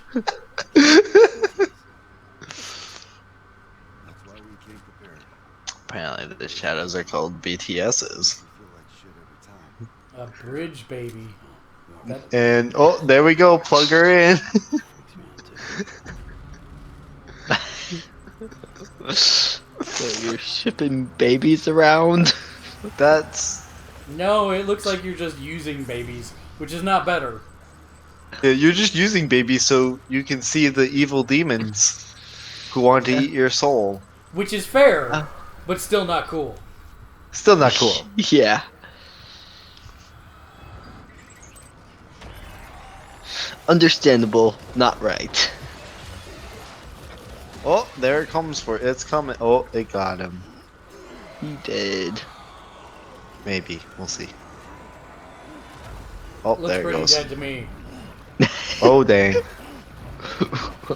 C: That's why we came prepared.
D: Apparently, the shadows are called BTSs.
C: We feel like shit every time.
B: A bridge baby. That,
D: And oh, there we go. Plug her in.
F: Freaks me out too.
A: So you're shipping babies around?
D: That's
B: no, it looks like you're just using babies, which is not better.
D: yeah, you're just using babies so you can see the evil demons who want to eat your soul.
B: Which is fair, but still not cool.
D: Still not cool.
A: Yeah. Understandable, not right.
D: Oh, there it comes for it. It's coming. Oh, it got him.
A: He did.
D: Maybe. We'll see. Oh,
B: Looks
D: there it
B: pretty
D: goes.
B: dead to me.
D: Oh, dang.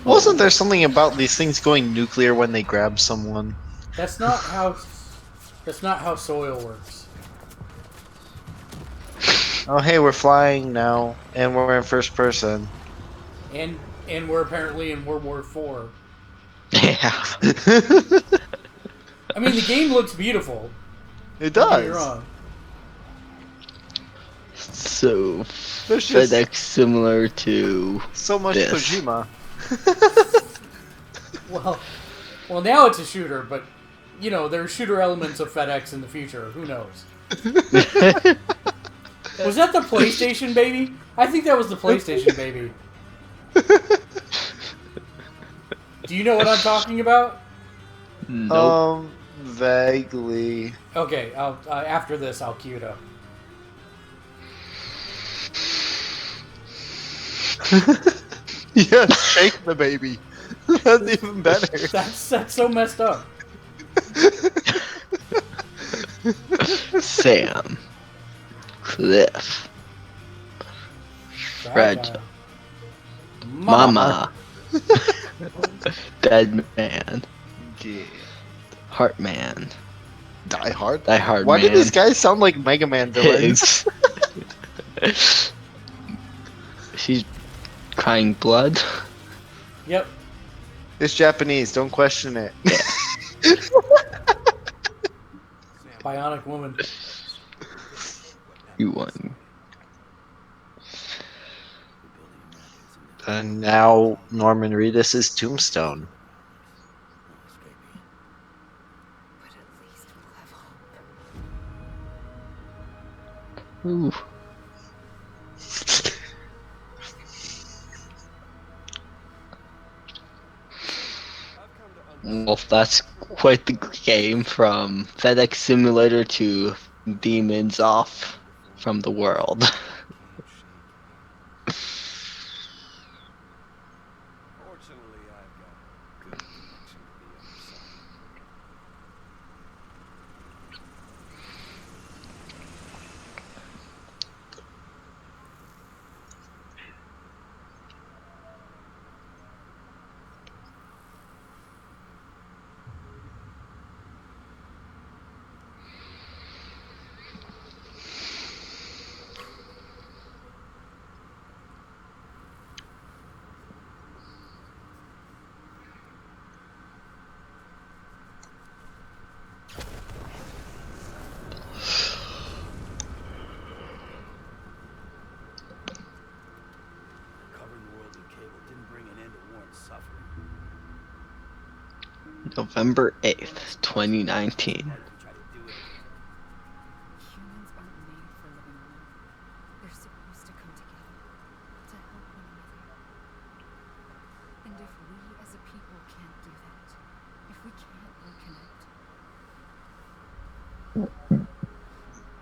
D: Wasn't there something about these things going nuclear when they grab someone?
B: That's not how. That's not how soil works.
D: Oh, hey, we're flying now, and we're in first person.
B: And we're apparently in World War IV.
A: Yeah.
B: I mean, the game looks beautiful.
D: It
B: Don't get me
D: does.
B: wrong.
A: So,
D: There's just
A: FedEx similar to
D: so much
A: this.
D: Kojima.
B: Well, now it's a shooter, but you know there are shooter elements of FedEx in the future. Who knows? Was that the PlayStation baby? I think that was the PlayStation baby. Do you know what I'm talking about?
A: Nope.
D: Vaguely.
B: Okay, I'll, after this, I'll cue it up.
D: Yeah, shake the baby. That's even better.
B: That's so messed up.
A: Sam. Cliff. Fragile. Mama. Dead Man.
D: Yeah.
A: Heartman.
D: Die Hard?
A: Die Hard
D: Why
A: Man.
D: do these guys sound like Mega Man villains?
A: She's crying blood.
B: Yep.
D: It's Japanese, don't question it.
B: Bionic Woman.
A: You won.
D: And now Norman Reedus' Tombstone.
E: But at least we'll have hope.
A: Ooh. Well, that's quite the game from FedEx Simulator to Demons Off from the World.
C: Fortunately, I've got good connection to the other side.
F: Covering the world in cable didn't bring an end to war and suffering.
A: November 8th, 2019.
F: Why did we try to do it?
E: Humans aren't made for living alone. They're supposed to come together to help one another. And if we as a a people can't do that. If we can't reconnect.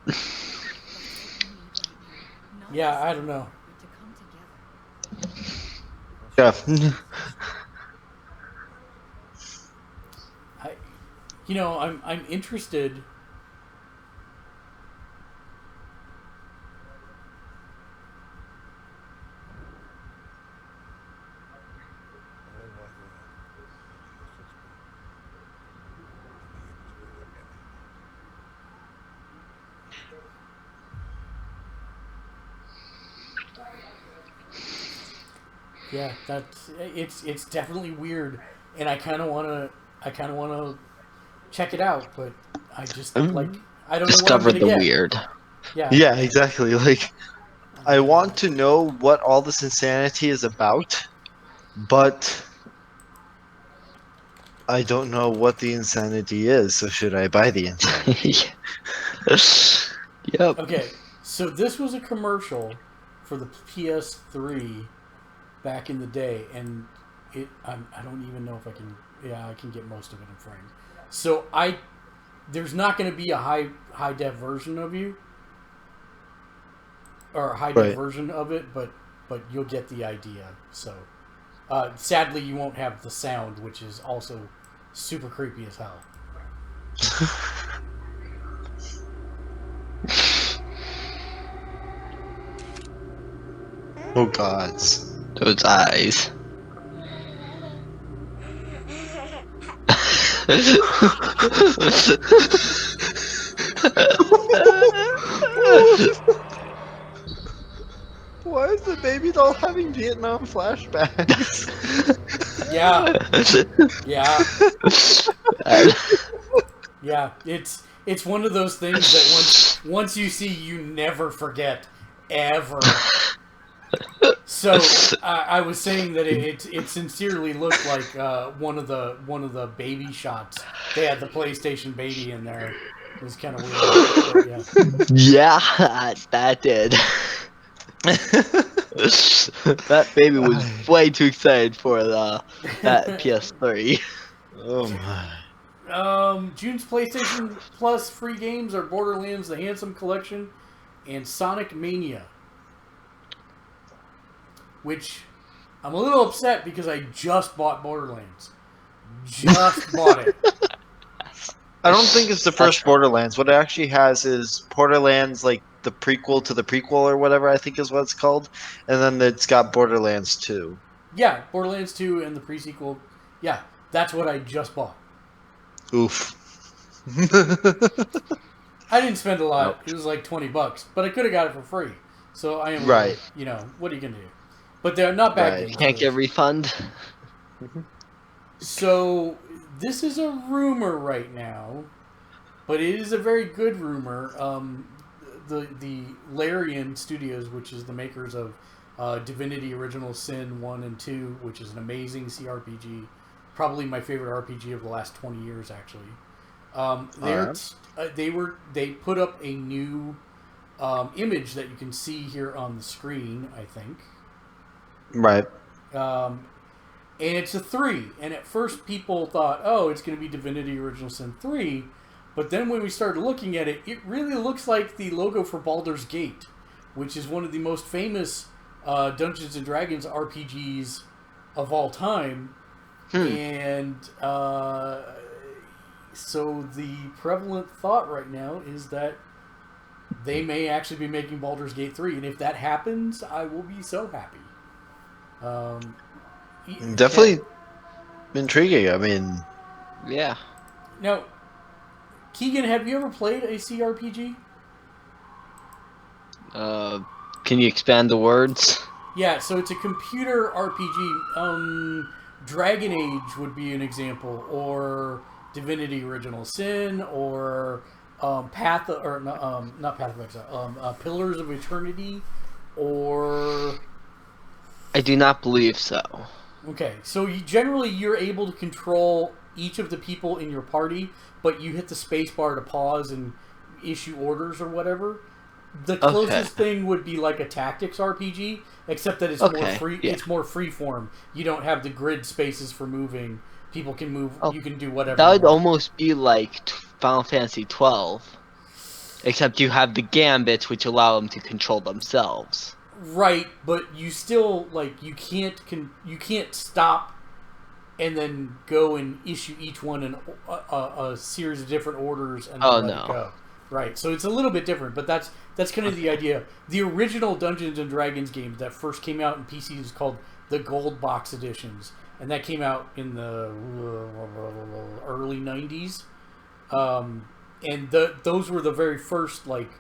E: That's what we need right now. Not
B: Yeah,
E: to
B: I don't know.
E: but to come together.
D: Yeah.
B: I'm interested. Yeah, it's definitely weird, and I kind of wanna check it out, but I just like I don't know what I'm
A: Discovered
B: gonna
A: the
B: get.
A: weird.
B: Yeah,
D: Yeah, exactly. Like, I want to know what all this insanity is about, but I don't know what the insanity is, so should I buy the insanity?
A: Yep.
B: Okay, so this was a commercial for the PS3 back in the day, and I don't even know if I can. Yeah, I can get most of it in frame. So there's not going to be a high def version of you or a high def
D: Right.
B: version of it, but you'll get the idea. So sadly, you won't have the sound, which is also super creepy as hell.
D: Oh gods.
A: Those eyes.
D: Why is the baby doll having Vietnam flashbacks?
B: Yeah, yeah. Yeah, it's one of those things that once you see, you never forget, ever. So I was saying that it sincerely looked like one of the baby shots. They had the PlayStation baby in there. It was kind of weird. But yeah.
A: Yeah, that did. That baby was way too excited for that PS3.
D: Oh my.
B: June's PlayStation Plus free games are Borderlands: The Handsome Collection and Sonic Mania. Which I'm a little upset because I just bought Borderlands. Just bought it.
D: I don't think it's the first Borderlands. What it actually has is Borderlands, like the prequel to the prequel or whatever I think is what it's called, and then it's got Borderlands 2.
B: Yeah, Borderlands 2 and the pre-sequel. Yeah, that's what I just bought.
D: Oof.
B: I didn't spend a lot. It was like $20, but I could have got it for free. So I am,
D: Right.
B: what are you gonna do? But they're not bad
D: Right.
B: games.
A: Can't get a refund.
B: So this is a rumor right now, but it is a very good rumor. The Larian Studios, which is the makers of Divinity: Original Sin 1 and 2, which is an amazing CRPG, probably my favorite RPG of the last 20 years, actually. They put up a new image that you can see here on the screen, I think.
D: Right.
B: And it's a 3. And at first people thought, oh, it's going to be Divinity Original Sin 3. But then when we started looking at it, it really looks like the logo for Baldur's Gate, which is one of the most famous Dungeons & Dragons RPGs of all time. And so the prevalent thought right now is that they may actually be making Baldur's Gate 3. And if that happens, I will be so happy.
D: Definitely intriguing. I mean,
A: Yeah.
B: Now, Keegan, have you ever played a CRPG?
A: Can you expand the words?
B: Yeah, so it's a computer RPG. Dragon Age would be an example, or Divinity: Original Sin, or not Path of Exile, Pillars of Eternity, or
A: I do not believe so.
B: okay. So generally, you're able to control each of the people in your party, but you hit the space bar to pause and issue orders or whatever. The closest thing would be like a tactics RPG, except that it's more free.
A: Yeah.
B: It's more free form. You don't have the grid spaces for moving. People can move.
A: Oh,
B: You can do whatever.
A: That
B: you
A: would
B: want.
A: almost be like Final Fantasy 12, except you have the gambits which allow them to control themselves.
B: Right, but you still like you can't stop and then go and issue each one a series of different orders and then let it go. Right, so it's a little bit different, but that's kind of the idea. The original Dungeons and Dragons game that first came out in PC is called the Gold Box Editions, and that came out in the early 90s. And those were the very first like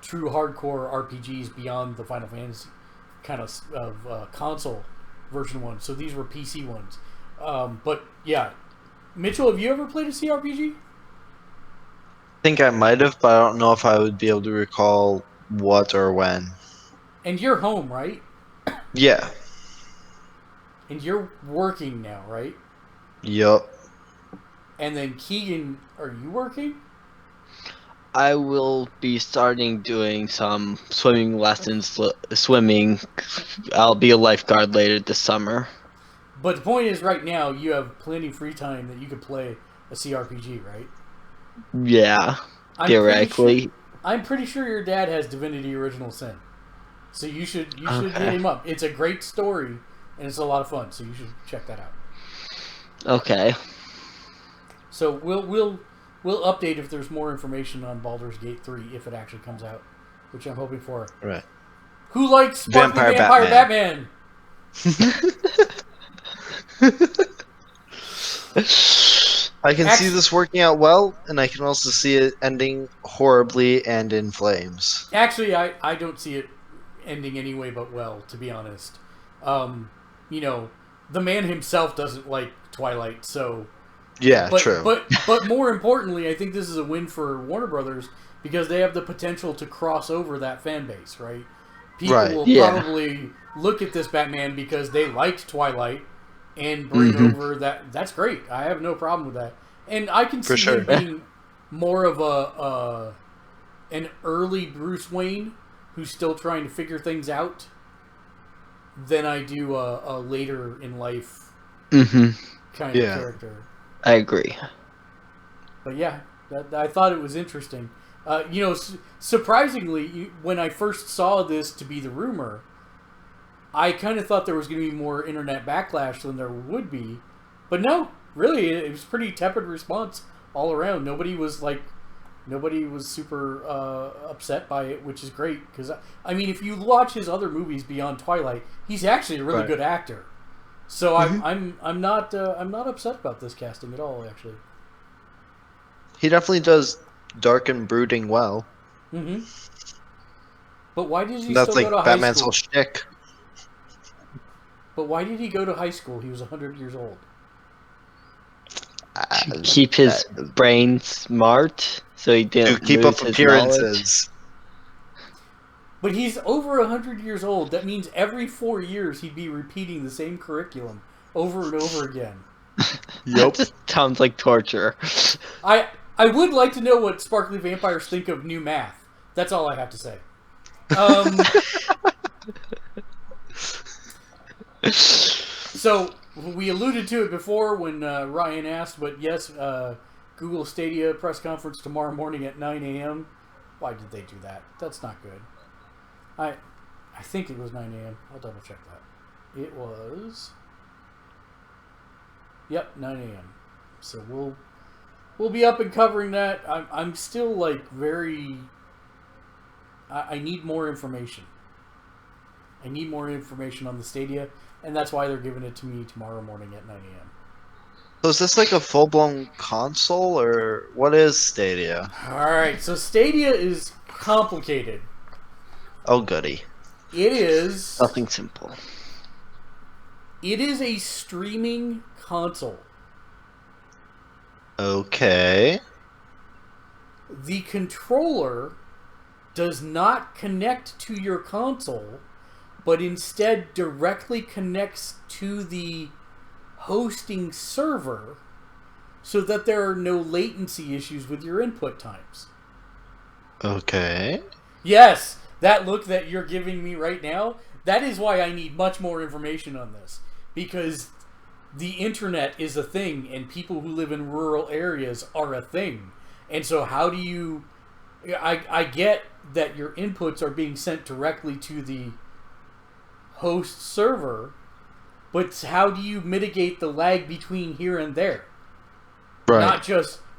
B: true hardcore RPGs beyond the Final Fantasy kind of console version one. So these were PC ones. But yeah, Mitchell, have you ever played a CRPG?
D: I think I might have, but I don't know if I would be able to recall what or when.
B: And you're home, right?
D: Yeah.
B: And you're working now, right?
D: Yup.
B: And then Keegan, are you working?
A: I will be starting doing some swimming lessons. Swimming. I'll be a lifeguard later this summer.
B: But the point is, right now, you have plenty of free time that you could play a CRPG, right?
A: Yeah, theoretically.
B: I'm pretty sure your dad has Divinity Original Sin. So you should hit him up. It's a great story, and it's a lot of fun, so you should check that out.
A: Okay.
B: So we'll update if there's more information on Baldur's Gate 3 if it actually comes out, which I'm hoping for.
D: Right.
B: Who likes Sparkly Vampire Batman?
D: I can see this working out well, and I can also see it ending horribly and in flames.
B: Actually, I don't see it ending anyway but well, to be honest. You know, the man himself doesn't like Twilight, so...
D: Yeah, true.
B: But more importantly, I think this is a win for Warner Brothers because they have the potential to cross over that fan base, right? People will probably look at this Batman because they liked Twilight and bring over that. That's great. I have no problem with that. And I can see him being more of an early Bruce Wayne who's still trying to figure things out than I do a later in life kind of character.
A: I agree.
B: But yeah, I thought it was interesting. You know, surprisingly, when I first saw this to be the rumor, I kind of thought there was going to be more internet backlash than there would be. But no, really, it was pretty tepid response all around. Nobody was super upset by it, which is great. Because, I mean, if you watch his other movies beyond Twilight, he's actually a really good actor. So I'm not upset about this casting at all. Actually,
D: he definitely does dark and brooding well.
B: Mm-hmm. But why did he
D: That's
B: still
D: like
B: go to
D: Batman's
B: high
D: whole
B: school?
D: shtick.
B: But why did he go to high school? He was 100 years old.
A: Keep his brain smart, so he didn't
D: keep
A: lose
D: up
A: his
D: appearances.
B: But he's over 100 years old. That means every 4 years he'd be repeating the same curriculum over and over again.
A: That just sounds like torture.
B: I would like to know what Sparkly Vampires think of new math. That's all I have to say. So, we alluded to it before when Ryan asked, but yes, Google Stadia press conference tomorrow morning at 9 a.m. Why did they do that? That's not good. I think it was 9 a.m. I'll double check that. It was... Yep, 9 a.m. So we'll be up and covering that. I'm still like very... I need more information. I need more information on the Stadia, and that's why they're giving it to me tomorrow morning at 9 a.m.
D: So is this like a full-blown console, or what is Stadia?
B: Alright, so Stadia is complicated.
D: Oh, goody.
B: It is...
A: Nothing simple.
B: It is a streaming console.
D: Okay.
B: The controller does not connect to your console, but instead directly connects to the hosting server so that there are no latency issues with your input times.
D: Okay.
B: Yes, that look that you're giving me right now, that is why I need much more information on this. Because the internet is a thing, and people who live in rural areas are a thing. And so how do you... I get that your inputs are being sent directly to the host server, but how do you mitigate the lag between here and there?
D: Right.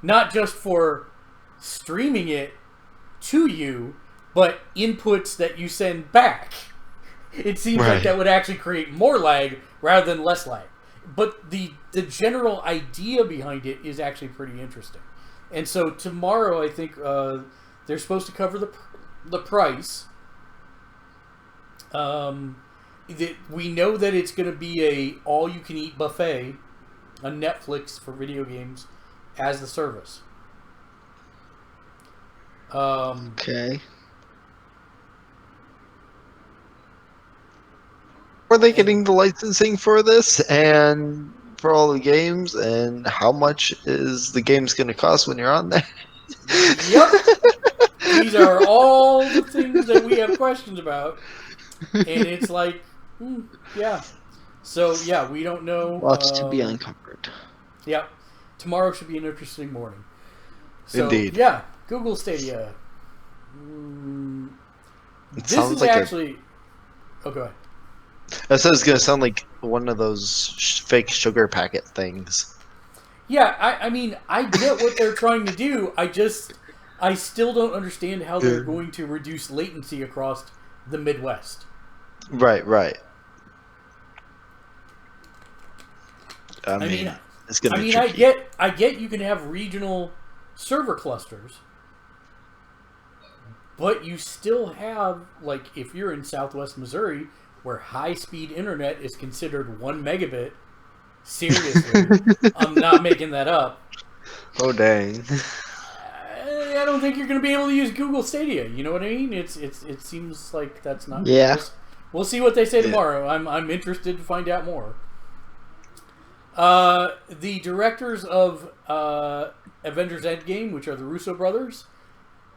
B: Not just for streaming it to you, but inputs that you send back. It seems like that would actually create more lag rather than less lag. But the general idea behind it is actually pretty interesting. And so tomorrow, I think they're supposed to cover the price. We know that it's going to be a all-you-can-eat buffet on Netflix for video games as the service.
A: Okay.
D: Are they getting the licensing for this and for all the games? And how much is the games going to cost when you're on there?
B: Yep. These are all the things that we have questions about. And it's like, yeah. So, yeah, we don't know.
A: Lots to be uncovered.
B: Yeah. Tomorrow should be an interesting morning. So,
D: Indeed.
B: yeah. Google Stadia. This
D: sounds
B: is
D: like
B: actually... Oh, go ahead.
D: That says it's going to sound like one of those fake sugar packet things.
B: Yeah, I mean, I get what they're trying to do. I still don't understand how they're going to reduce latency across the Midwest.
D: Right. I mean, it's going to be tricky.
B: I get you can have regional server clusters, but you still have, like, if you're in Southwest Missouri, where high-speed internet is considered 1 megabit. Seriously, I'm not making that up.
D: Oh dang!
B: I don't think you're going to be able to use Google Stadia. You know what I mean? It seems like that's not.
A: Yeah.
B: We'll see what they say tomorrow. I'm interested to find out more. The directors of Avengers Endgame, which are the Russo brothers,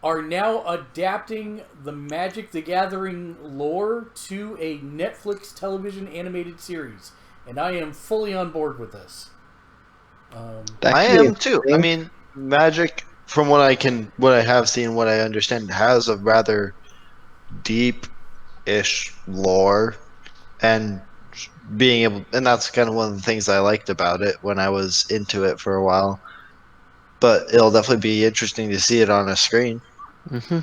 B: are now adapting the Magic the Gathering lore to a Netflix television animated series. And I am fully on board with this.
D: I am too. I mean, Magic, from what I have seen, what I understand, has a rather deep-ish lore, and and that's kind of one of the things I liked about it when I was into it for a while. But it'll definitely be interesting to see it on a screen.
A: Mm-hmm.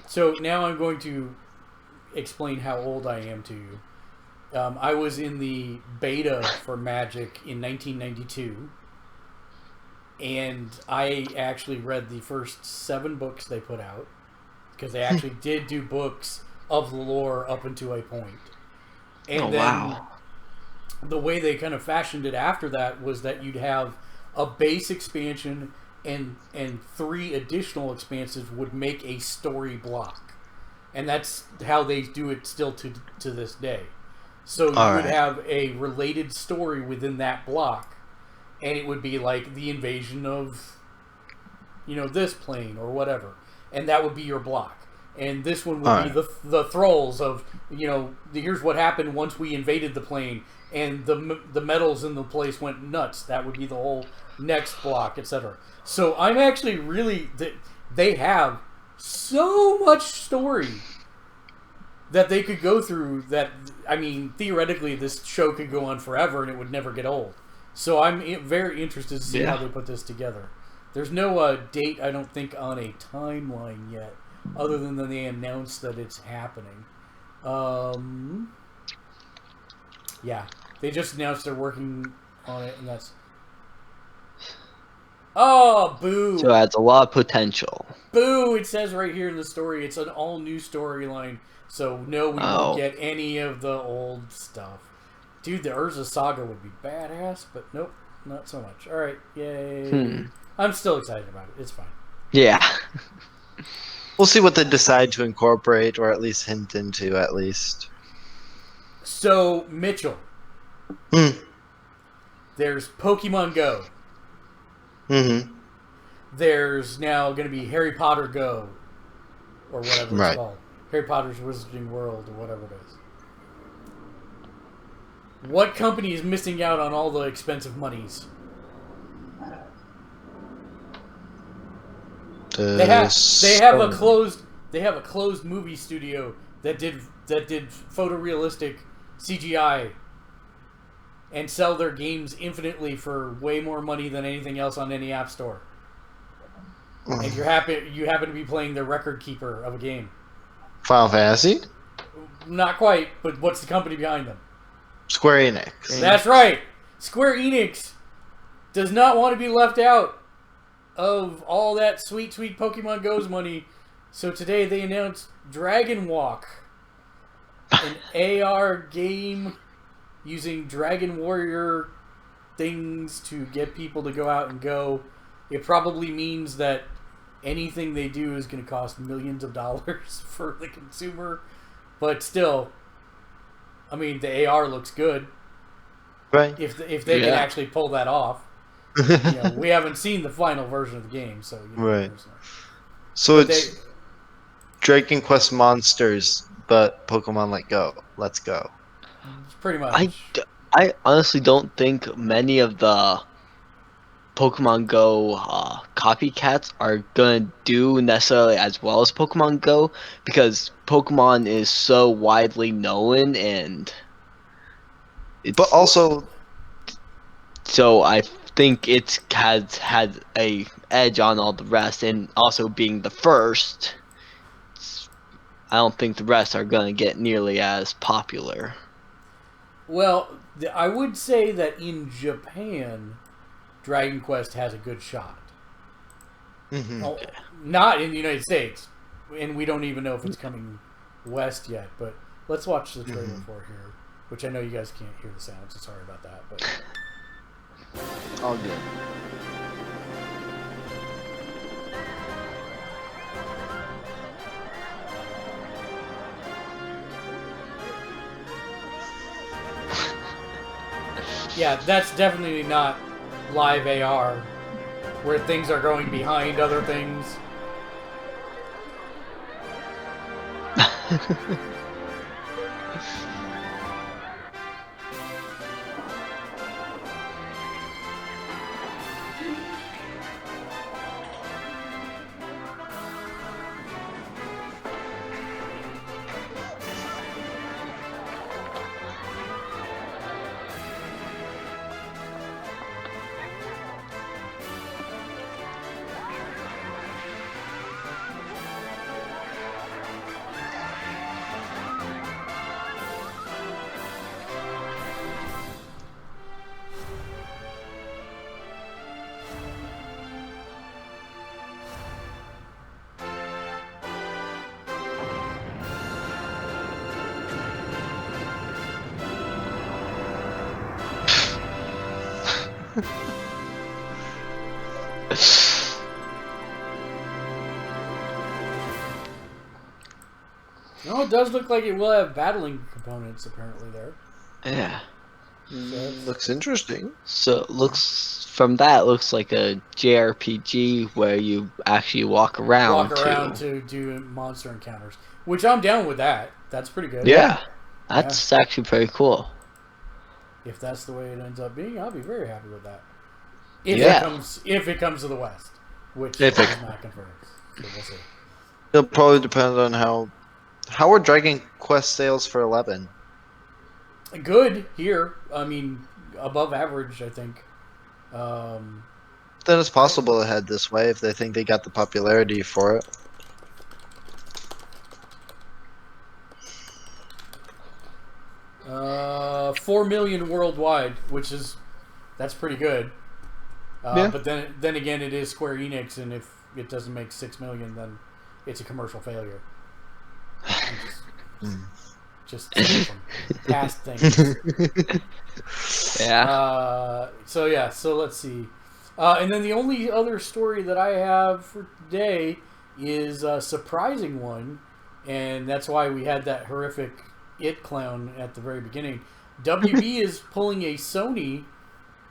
B: So now I'm going to explain how old I am to you. I was in the beta for Magic in 1992, and I actually read the first 7 books they put out, because they actually did do books of the lore up until a point. And
A: wow.
B: The way they kind of fashioned it after that was that you'd have a base expansion and 3 additional expansions would make a story block. And that's how they do it still to this day. So you would have a related story within that block, and it would be like the invasion of, this plane or whatever, and that would be your block. And this one would be the thralls of, here's what happened once we invaded the plane, and the metals in the place went nuts. That would be the whole next block, etc. So I'm actually really... They have so much story that they could go through that... I mean, theoretically, this show could go on forever and it would never get old. So I'm very interested to see how they put this together. There's no date, I don't think, on a timeline yet, other than they announced that it's happening. Yeah, they just announced they're working on it, and that's... Oh, boo!
A: So it has a lot of potential.
B: Boo! It says right here in the story, it's an all-new storyline. So, no, we won't get any of the old stuff. Dude, the Urza Saga would be badass, but nope, not so much. Alright, yay. I'm still excited about it. It's fine.
A: Yeah.
D: We'll see what they decide to incorporate, or at least hint into, at least.
B: So, Mitchell. There's Pokemon Go.
D: Mm-hmm.
B: There's now going to be Harry Potter Go. or whatever
D: Right.
B: it's called. Harry Potter's Wizarding World, or whatever it is. What company is missing out on all the expensive monies? They have a closed movie studio that did photorealistic CGI and sell their games infinitely for way more money than anything else on any app store. And you happen to be playing the record keeper of a game.
D: Final Fantasy?
B: Not quite, but what's the company behind them?
D: Square Enix.
B: That's right. Square Enix does not want to be left out of all that sweet, sweet Pokemon Go's money. So today they announced Dragon Walk, an AR game using Dragon Warrior things to get people to go out and go. It probably means that anything they do is going to cost millions of dollars for the consumer. But still, I mean, the AR looks good.
D: Right.
B: If they can actually pull that off. We haven't seen the final version of the game, so
D: right. So it's Dragon Quest Monsters, but Pokemon Let's Go.
B: Pretty much.
A: I honestly don't think many of the Pokemon Go copycats are gonna do necessarily as well as Pokemon Go, because Pokemon is so widely known, and
D: but also,
A: so I think it has had a edge on all the rest, and also being the first, I don't think the rest are gonna get nearly as popular.
B: Well, I would say that in Japan, Dragon Quest has a good shot. Well, not in the United States, and we don't even know if it's coming west yet. But let's watch the trailer for it here, which I know you guys can't hear the sound, so sorry about that. But
A: All good.
B: yeah, that's definitely not live AR, where things are going behind other things. No, it does look like it will have battling components apparently there.
A: Yeah.
D: looks interesting.
A: So it looks like a JRPG where you actually walk around.
B: To do monster encounters, which I'm down with that. That's pretty good.
A: Yeah, that's actually pretty cool.
B: If that's the way it ends up being, I'll be very happy with that. If it comes to the West, which is not confirmed. So we'll see.
D: It'll probably depend on how are Dragon Quest sales for 11.
B: Good here. I mean, above average, I think.
D: Then it's possible to head this way if they think they got the popularity for it.
B: Uh, 4 million worldwide, that's pretty good. But then again, it is Square Enix, and if it doesn't make 6 million, then it's a commercial failure. Just some past things.
A: Yeah.
B: So let's see. And then the only other story that I have for today is a surprising one, and that's why we had that horrific It clown at the very beginning. WB is pulling a Sony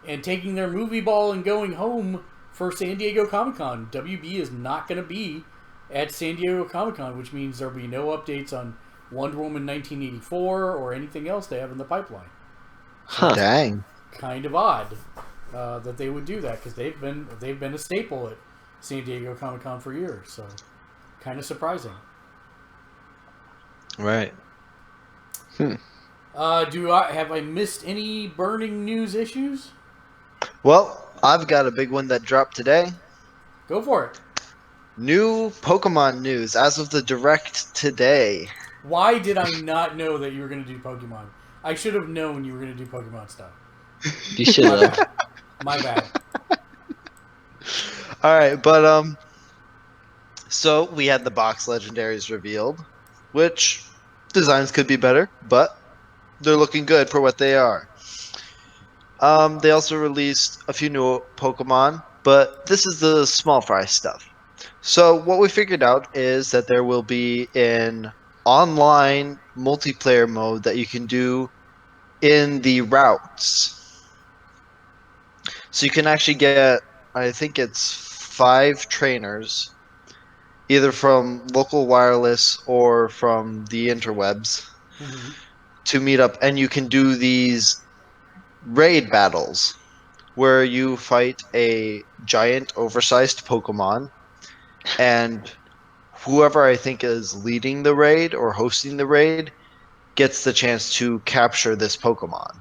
B: and taking their movie ball and going home for San Diego Comic-Con. WB is not going to be at San Diego Comic-Con, which means there'll be no updates on Wonder Woman 1984 or anything else they have in the pipeline.
A: Huh.
D: Dang.
B: Kind of odd that they would do that, because they've been a staple at San Diego Comic-Con for years. So kind of surprising.
D: Right.
B: Have I missed any burning news issues?
D: Well, I've got a big one that dropped today.
B: Go for it.
D: New Pokemon news as of the direct today.
B: Why did I not know that you were going to do Pokemon? I should have known you were going to do Pokemon stuff.
A: You should
B: My
A: have.
B: bad. My bad.
D: All right, but so we had the box legendaries revealed, which designs could be better, but they're looking good for what they are. They also released a few new Pokemon, but this is the small fry stuff. So what we figured out is that there will be an online multiplayer mode that you can do in the routes. So you can actually get, I think it's 5 trainers, either from local wireless or from the interwebs, to meet up, and you can do these raid battles where you fight a giant oversized Pokemon, and whoever I think is leading the raid or hosting the raid gets the chance to capture this Pokemon.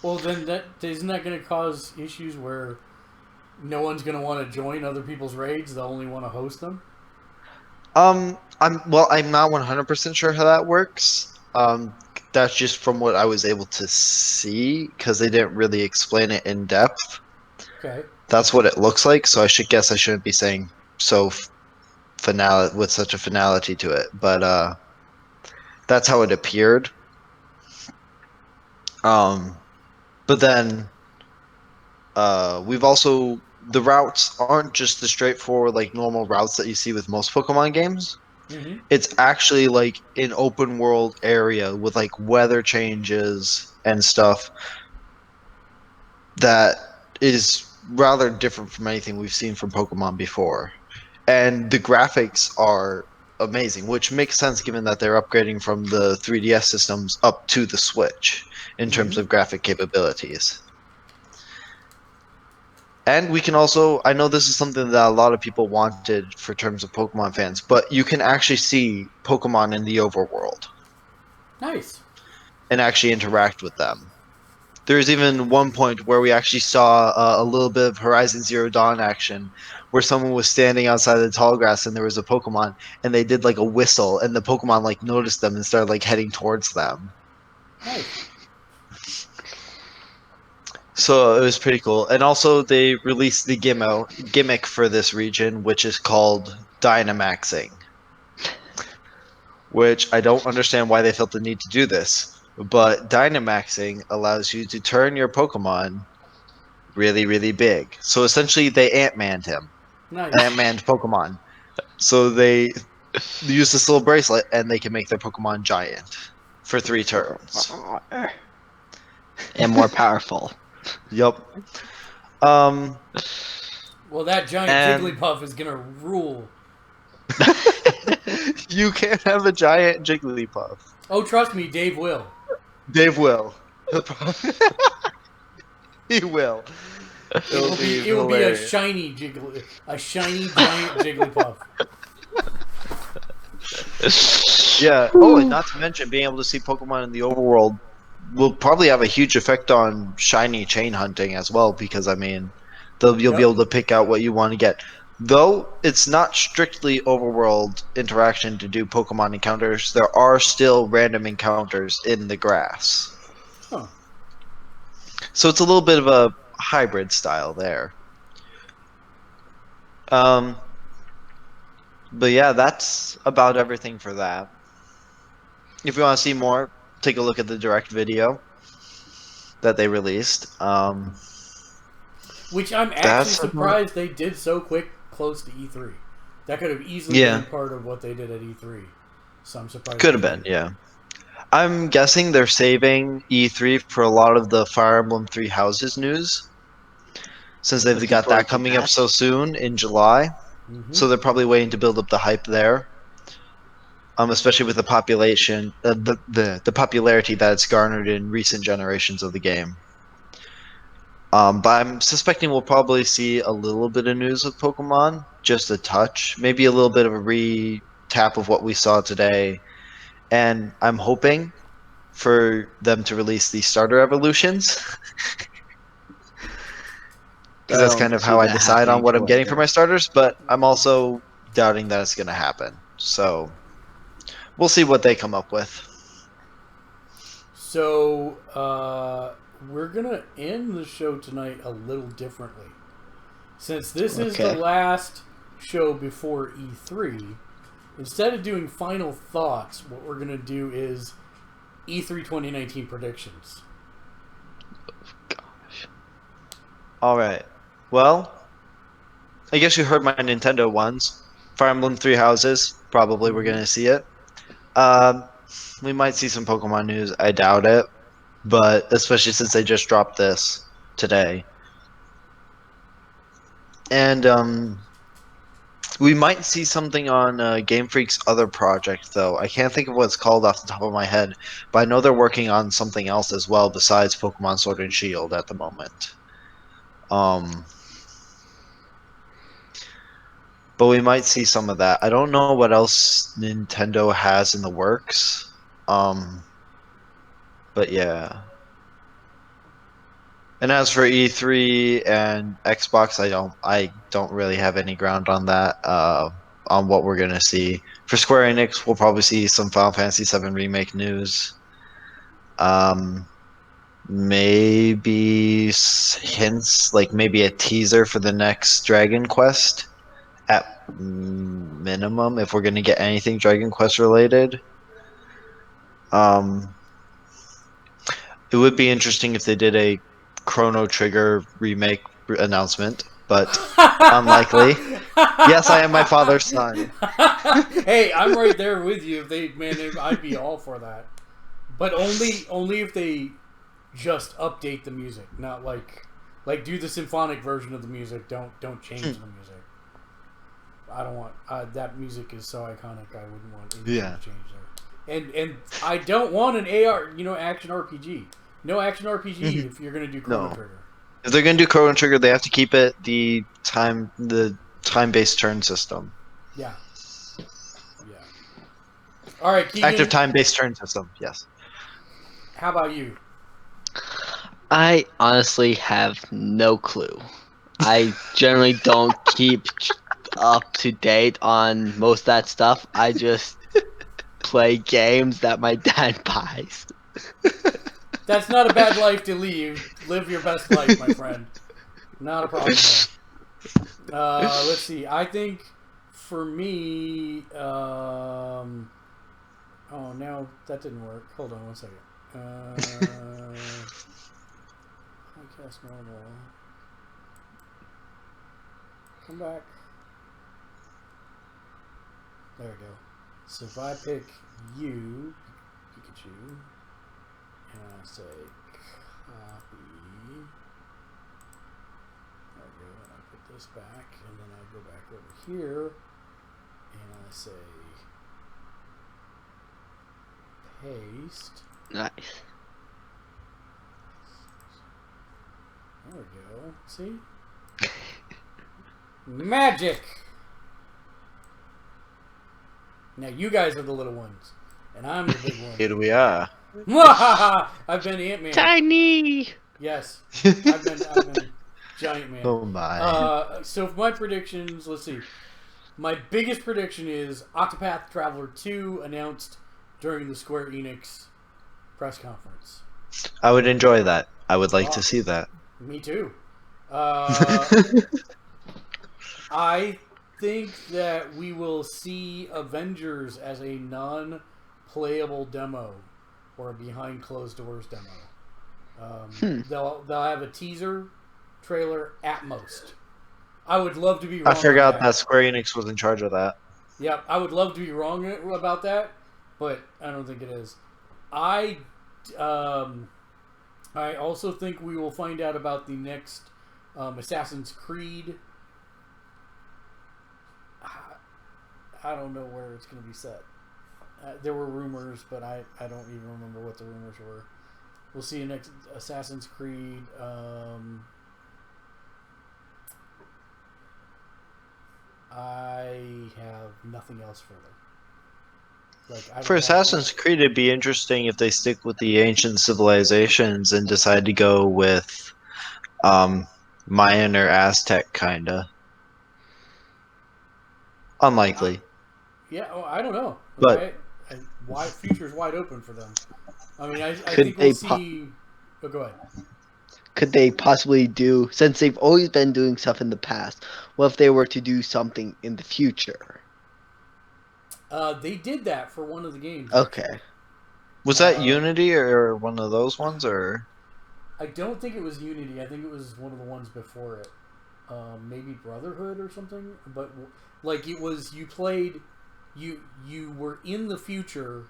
B: Well, then isn't that going to cause issues where no one's going to want to join other people's raids? They'll only want to host them.
D: I'm not 100% sure how that works. That's just from what I was able to see, because they didn't really explain it in depth.
B: Okay.
D: That's what it looks like, so I shouldn't be saying so finale with such a finality to it, but that's how it appeared. But then we've also, the routes aren't just the straightforward like normal routes that you see with most Pokemon games. It's actually like an open world area with like weather changes and stuff that is rather different from anything we've seen from Pokemon before. And the graphics are amazing, which makes sense given that they're upgrading from the 3DS systems up to the Switch in terms of graphic capabilities. And we can also, I know this is something that a lot of people wanted for terms of Pokemon fans, but you can actually see Pokemon in the overworld.
B: Nice.
D: And actually interact with them. There's even one point where we actually saw a little bit of Horizon Zero Dawn action, where someone was standing outside the tall grass and there was a Pokemon, and they did like a whistle, and the Pokemon like noticed them and started like heading towards them.
B: Nice.
D: So it was pretty cool. And also they released the gimmick for this region, which is called Dynamaxing. Which I don't understand why they felt the need to do this. But Dynamaxing allows you to turn your Pokemon really, really big. So essentially they Ant-Manned him.
B: Nice.
D: Ant-Manned Pokemon. So they use this little bracelet and they can make their Pokemon giant for 3 turns.
A: And more powerful.
D: Yup.
B: Well, that giant
D: And-
B: Jigglypuff is gonna rule.
D: You can't have a giant Jigglypuff.
B: Oh, trust me, Dave will.
D: Dave will. He will.
B: It will be a shiny giant Jigglypuff.
D: Yeah. Oh, and not to mention being able to see Pokemon in the overworld will probably have a huge effect on shiny chain hunting as well, because I mean, you'll be able to pick out what you want to get. Though it's not strictly overworld interaction to do Pokemon encounters, there are still random encounters in the grass.
B: Huh.
D: So it's a little bit of a hybrid style there. But yeah, that's about everything for that. If you want to see more, take a look at the direct video that they released.
B: Which I'm actually
D: That's-
B: surprised they did so quick close to E3. That could have easily been part of what they did at E3. So I'm surprised.
D: Could have been, yeah. I'm guessing they're saving E3 for a lot of the Fire Emblem Three Houses news, since they've
A: Looking
D: got
A: forward
D: that
A: to
D: coming up
A: that.
D: so soon in July. So they're probably waiting to build up the hype there. Especially with the population, the popularity that it's garnered in recent generations of the game. But I'm suspecting we'll probably see a little bit of news of Pokemon, just a touch, maybe a little bit of a recap of what we saw today. And I'm hoping for them to release the starter evolutions, because
A: I
D: that's
A: don't
D: kind of
A: see
D: how I
A: that
D: decide on
A: happening
D: what I'm
A: till
D: getting for
A: later.
D: my starters. But I'm also doubting that it's going to happen. So we'll see what they come up with.
B: So, we're going to end the show tonight a little differently. Since this is the
A: Okay.
B: last show before E3, instead of doing final thoughts, what we're going to do is E3 2019 predictions.
A: Gosh.
D: All right. Well, I guess you heard my Nintendo ones. Fire Emblem Three Houses. Probably we're going to see it. Um, we might see some Pokemon news. I doubt it. But especially since they just dropped this today. And we might see something on Game Freak's other project, though. I can't think of what it's called off the top of my head, but I know they're working on something else as well besides Pokemon Sword and Shield at the moment. But we might see some of that. I don't know what else Nintendo has in the works. But yeah. And as for E3 and Xbox, I don't really have any ground on that. On what we're gonna see. For Square Enix, we'll probably see some Final Fantasy VII Remake news. Maybe hints, like maybe a teaser for the next Dragon Quest at minimum, if we're gonna get anything Dragon Quest related. Um, it would be interesting if they did a Chrono Trigger remake announcement, but unlikely. Yes, I am my father's son.
B: Hey, I'm right there with you. If they, man, I'd be all for that. But only if they just update the music, not like do the symphonic version of the music. Don't change the music. I don't want that music is so iconic. I wouldn't want anything
D: Yeah.
B: to change there. And I don't want an action RPG. No action RPG if you're gonna do Chrono
D: No.
B: Trigger.
D: If they're gonna do Chrono Trigger, they have to keep it the time-based turn system.
B: Yeah. Yeah. All right, Keegan.
D: Active time-based turn system. Yes.
B: How about you?
A: I honestly have no clue. I generally don't keep up to date on most of that stuff. I just play games that my dad buys.
B: That's not a bad life to live your best life, my friend. Not a problem there. Let's see. I think for me, oh, now that didn't work. Hold on one second. Podcast normal. Come back. There we go. So if I pick you, Pikachu, and I say copy. There we go. And I put this back, and then I go back over here, and I say paste.
A: Nice.
B: There we go. See? Magic! Now you guys are the little ones, and I'm the big one.
D: Here we are.
B: I've been Ant-Man.
A: Tiny!
B: Yes. I've been Giant Man.
D: Oh my.
B: So for my predictions, let's see. My biggest prediction is Octopath Traveler 2 announced during the Square Enix press conference.
D: I would enjoy that. I would like to see that.
B: Me too. I think that we will see Avengers as a non-playable demo or a behind closed doors demo. They'll have a teaser trailer at most. I would love to be wrong.
D: I forgot
B: on
D: that Square Enix was in charge of that.
B: Yeah, I would love to be wrong about that, but I don't think it is. I also think we will find out about the next Assassin's Creed I don't know where it's going to be set. There were rumors, but I don't even remember what the rumors were. We'll see an Assassin's Creed. I have nothing else further. Like, I
D: For
B: don't have-
D: Assassin's Creed, it'd be interesting if they stick with the ancient civilizations and decide to go with Mayan or Aztec, kinda. Unlikely.
B: Yeah, I don't know.
D: But-
B: Why future's wide open for them. I mean, I
A: Could
B: think we'll
A: they
B: see. Oh, go ahead.
A: Could they possibly do, since they've always been doing stuff in the past, what if they were to do something in the future?
B: They did that for one of the games.
A: Okay.
B: Actually.
D: Was that Unity or one of those ones, or?
B: I don't think it was Unity. I think it was one of the ones before it. Maybe Brotherhood or something. But like it was, you played, you were in the future,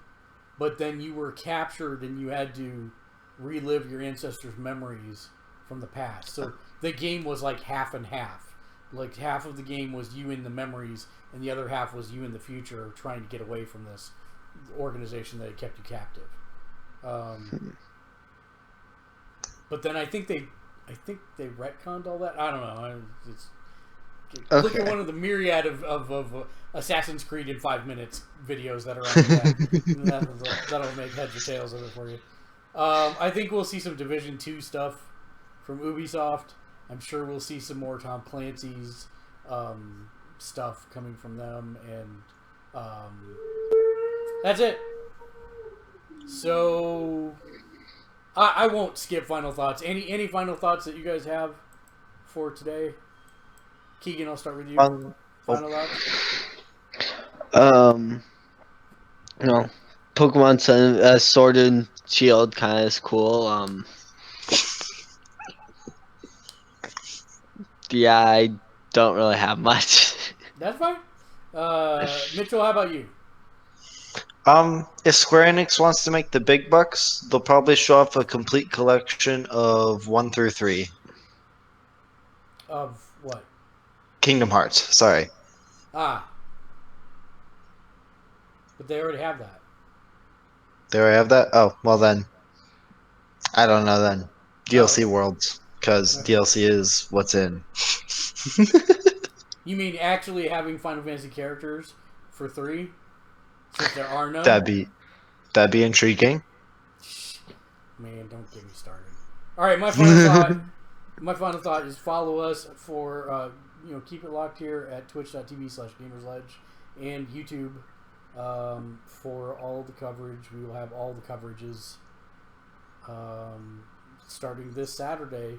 B: but then you were captured and you had to relive your ancestors' memories from the past. So the game was like half and half. Like half of the game was you in the memories, and the other half was you in the future trying to get away from this organization that had kept you captive. But then I think they retconned all that. I don't know. Look at
A: Okay.
B: one of the myriad of Assassin's Creed in 5 minutes videos that are on that. That'll make heads or tails of it for you. I think we'll see some Division 2 stuff from Ubisoft. I'm sure we'll see some more Tom Clancy's stuff coming from them, and that's it. So I won't skip final thoughts. Any final thoughts that you guys have for today? Keegan, I'll start with you. Final thoughts?
A: You know, Pokemon Sun, Sword and Shield kind of is cool. Yeah, I don't really have much.
B: That's fine. Mitchell, how about you?
D: If Square Enix wants to make the big bucks, they'll probably show off a complete collection of 1 through 3.
B: Of what?
D: Kingdom Hearts, sorry.
B: But they already have that.
D: There I have that? Oh, well then. I don't know then. DLC Worlds, because
B: Okay.
D: DLC is what's in.
B: You mean actually having Final Fantasy characters for 3? Since there are none?
D: That'd be intriguing.
B: Man, don't get me started. Alright, my final thought is follow us for keep it locked here at twitch.tv/Gamersledge and YouTube for all the coverage. We will have all the coverages starting this Saturday.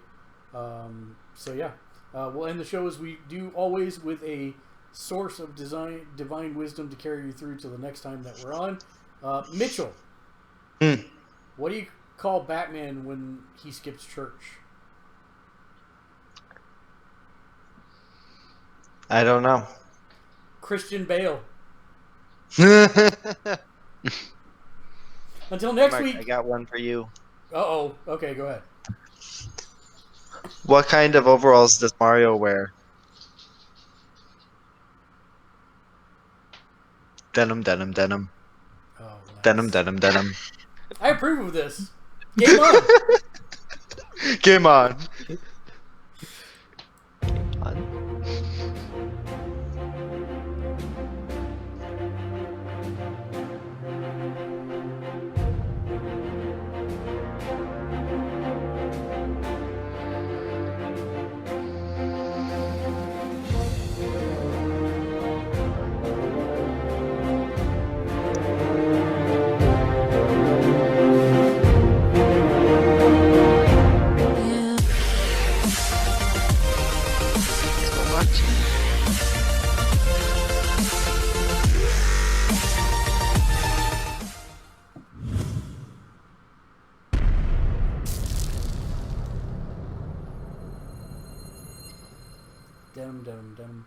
B: So yeah. We'll end the show as we do always with a source of divine wisdom to carry you through to the next time that we're on. Mitchell, what do you call Batman when he skips church?
D: I don't know.
B: Christian Bale. Until next
D: Mark,
B: week.
D: I got one for you.
B: Uh-oh. Okay, go ahead.
D: What kind of overalls does Mario wear? Denim, denim, denim.
B: Oh, nice.
D: Denim, denim, denim.
B: I approve of this. Game on.
D: Game on.
B: Denim, denim, denim.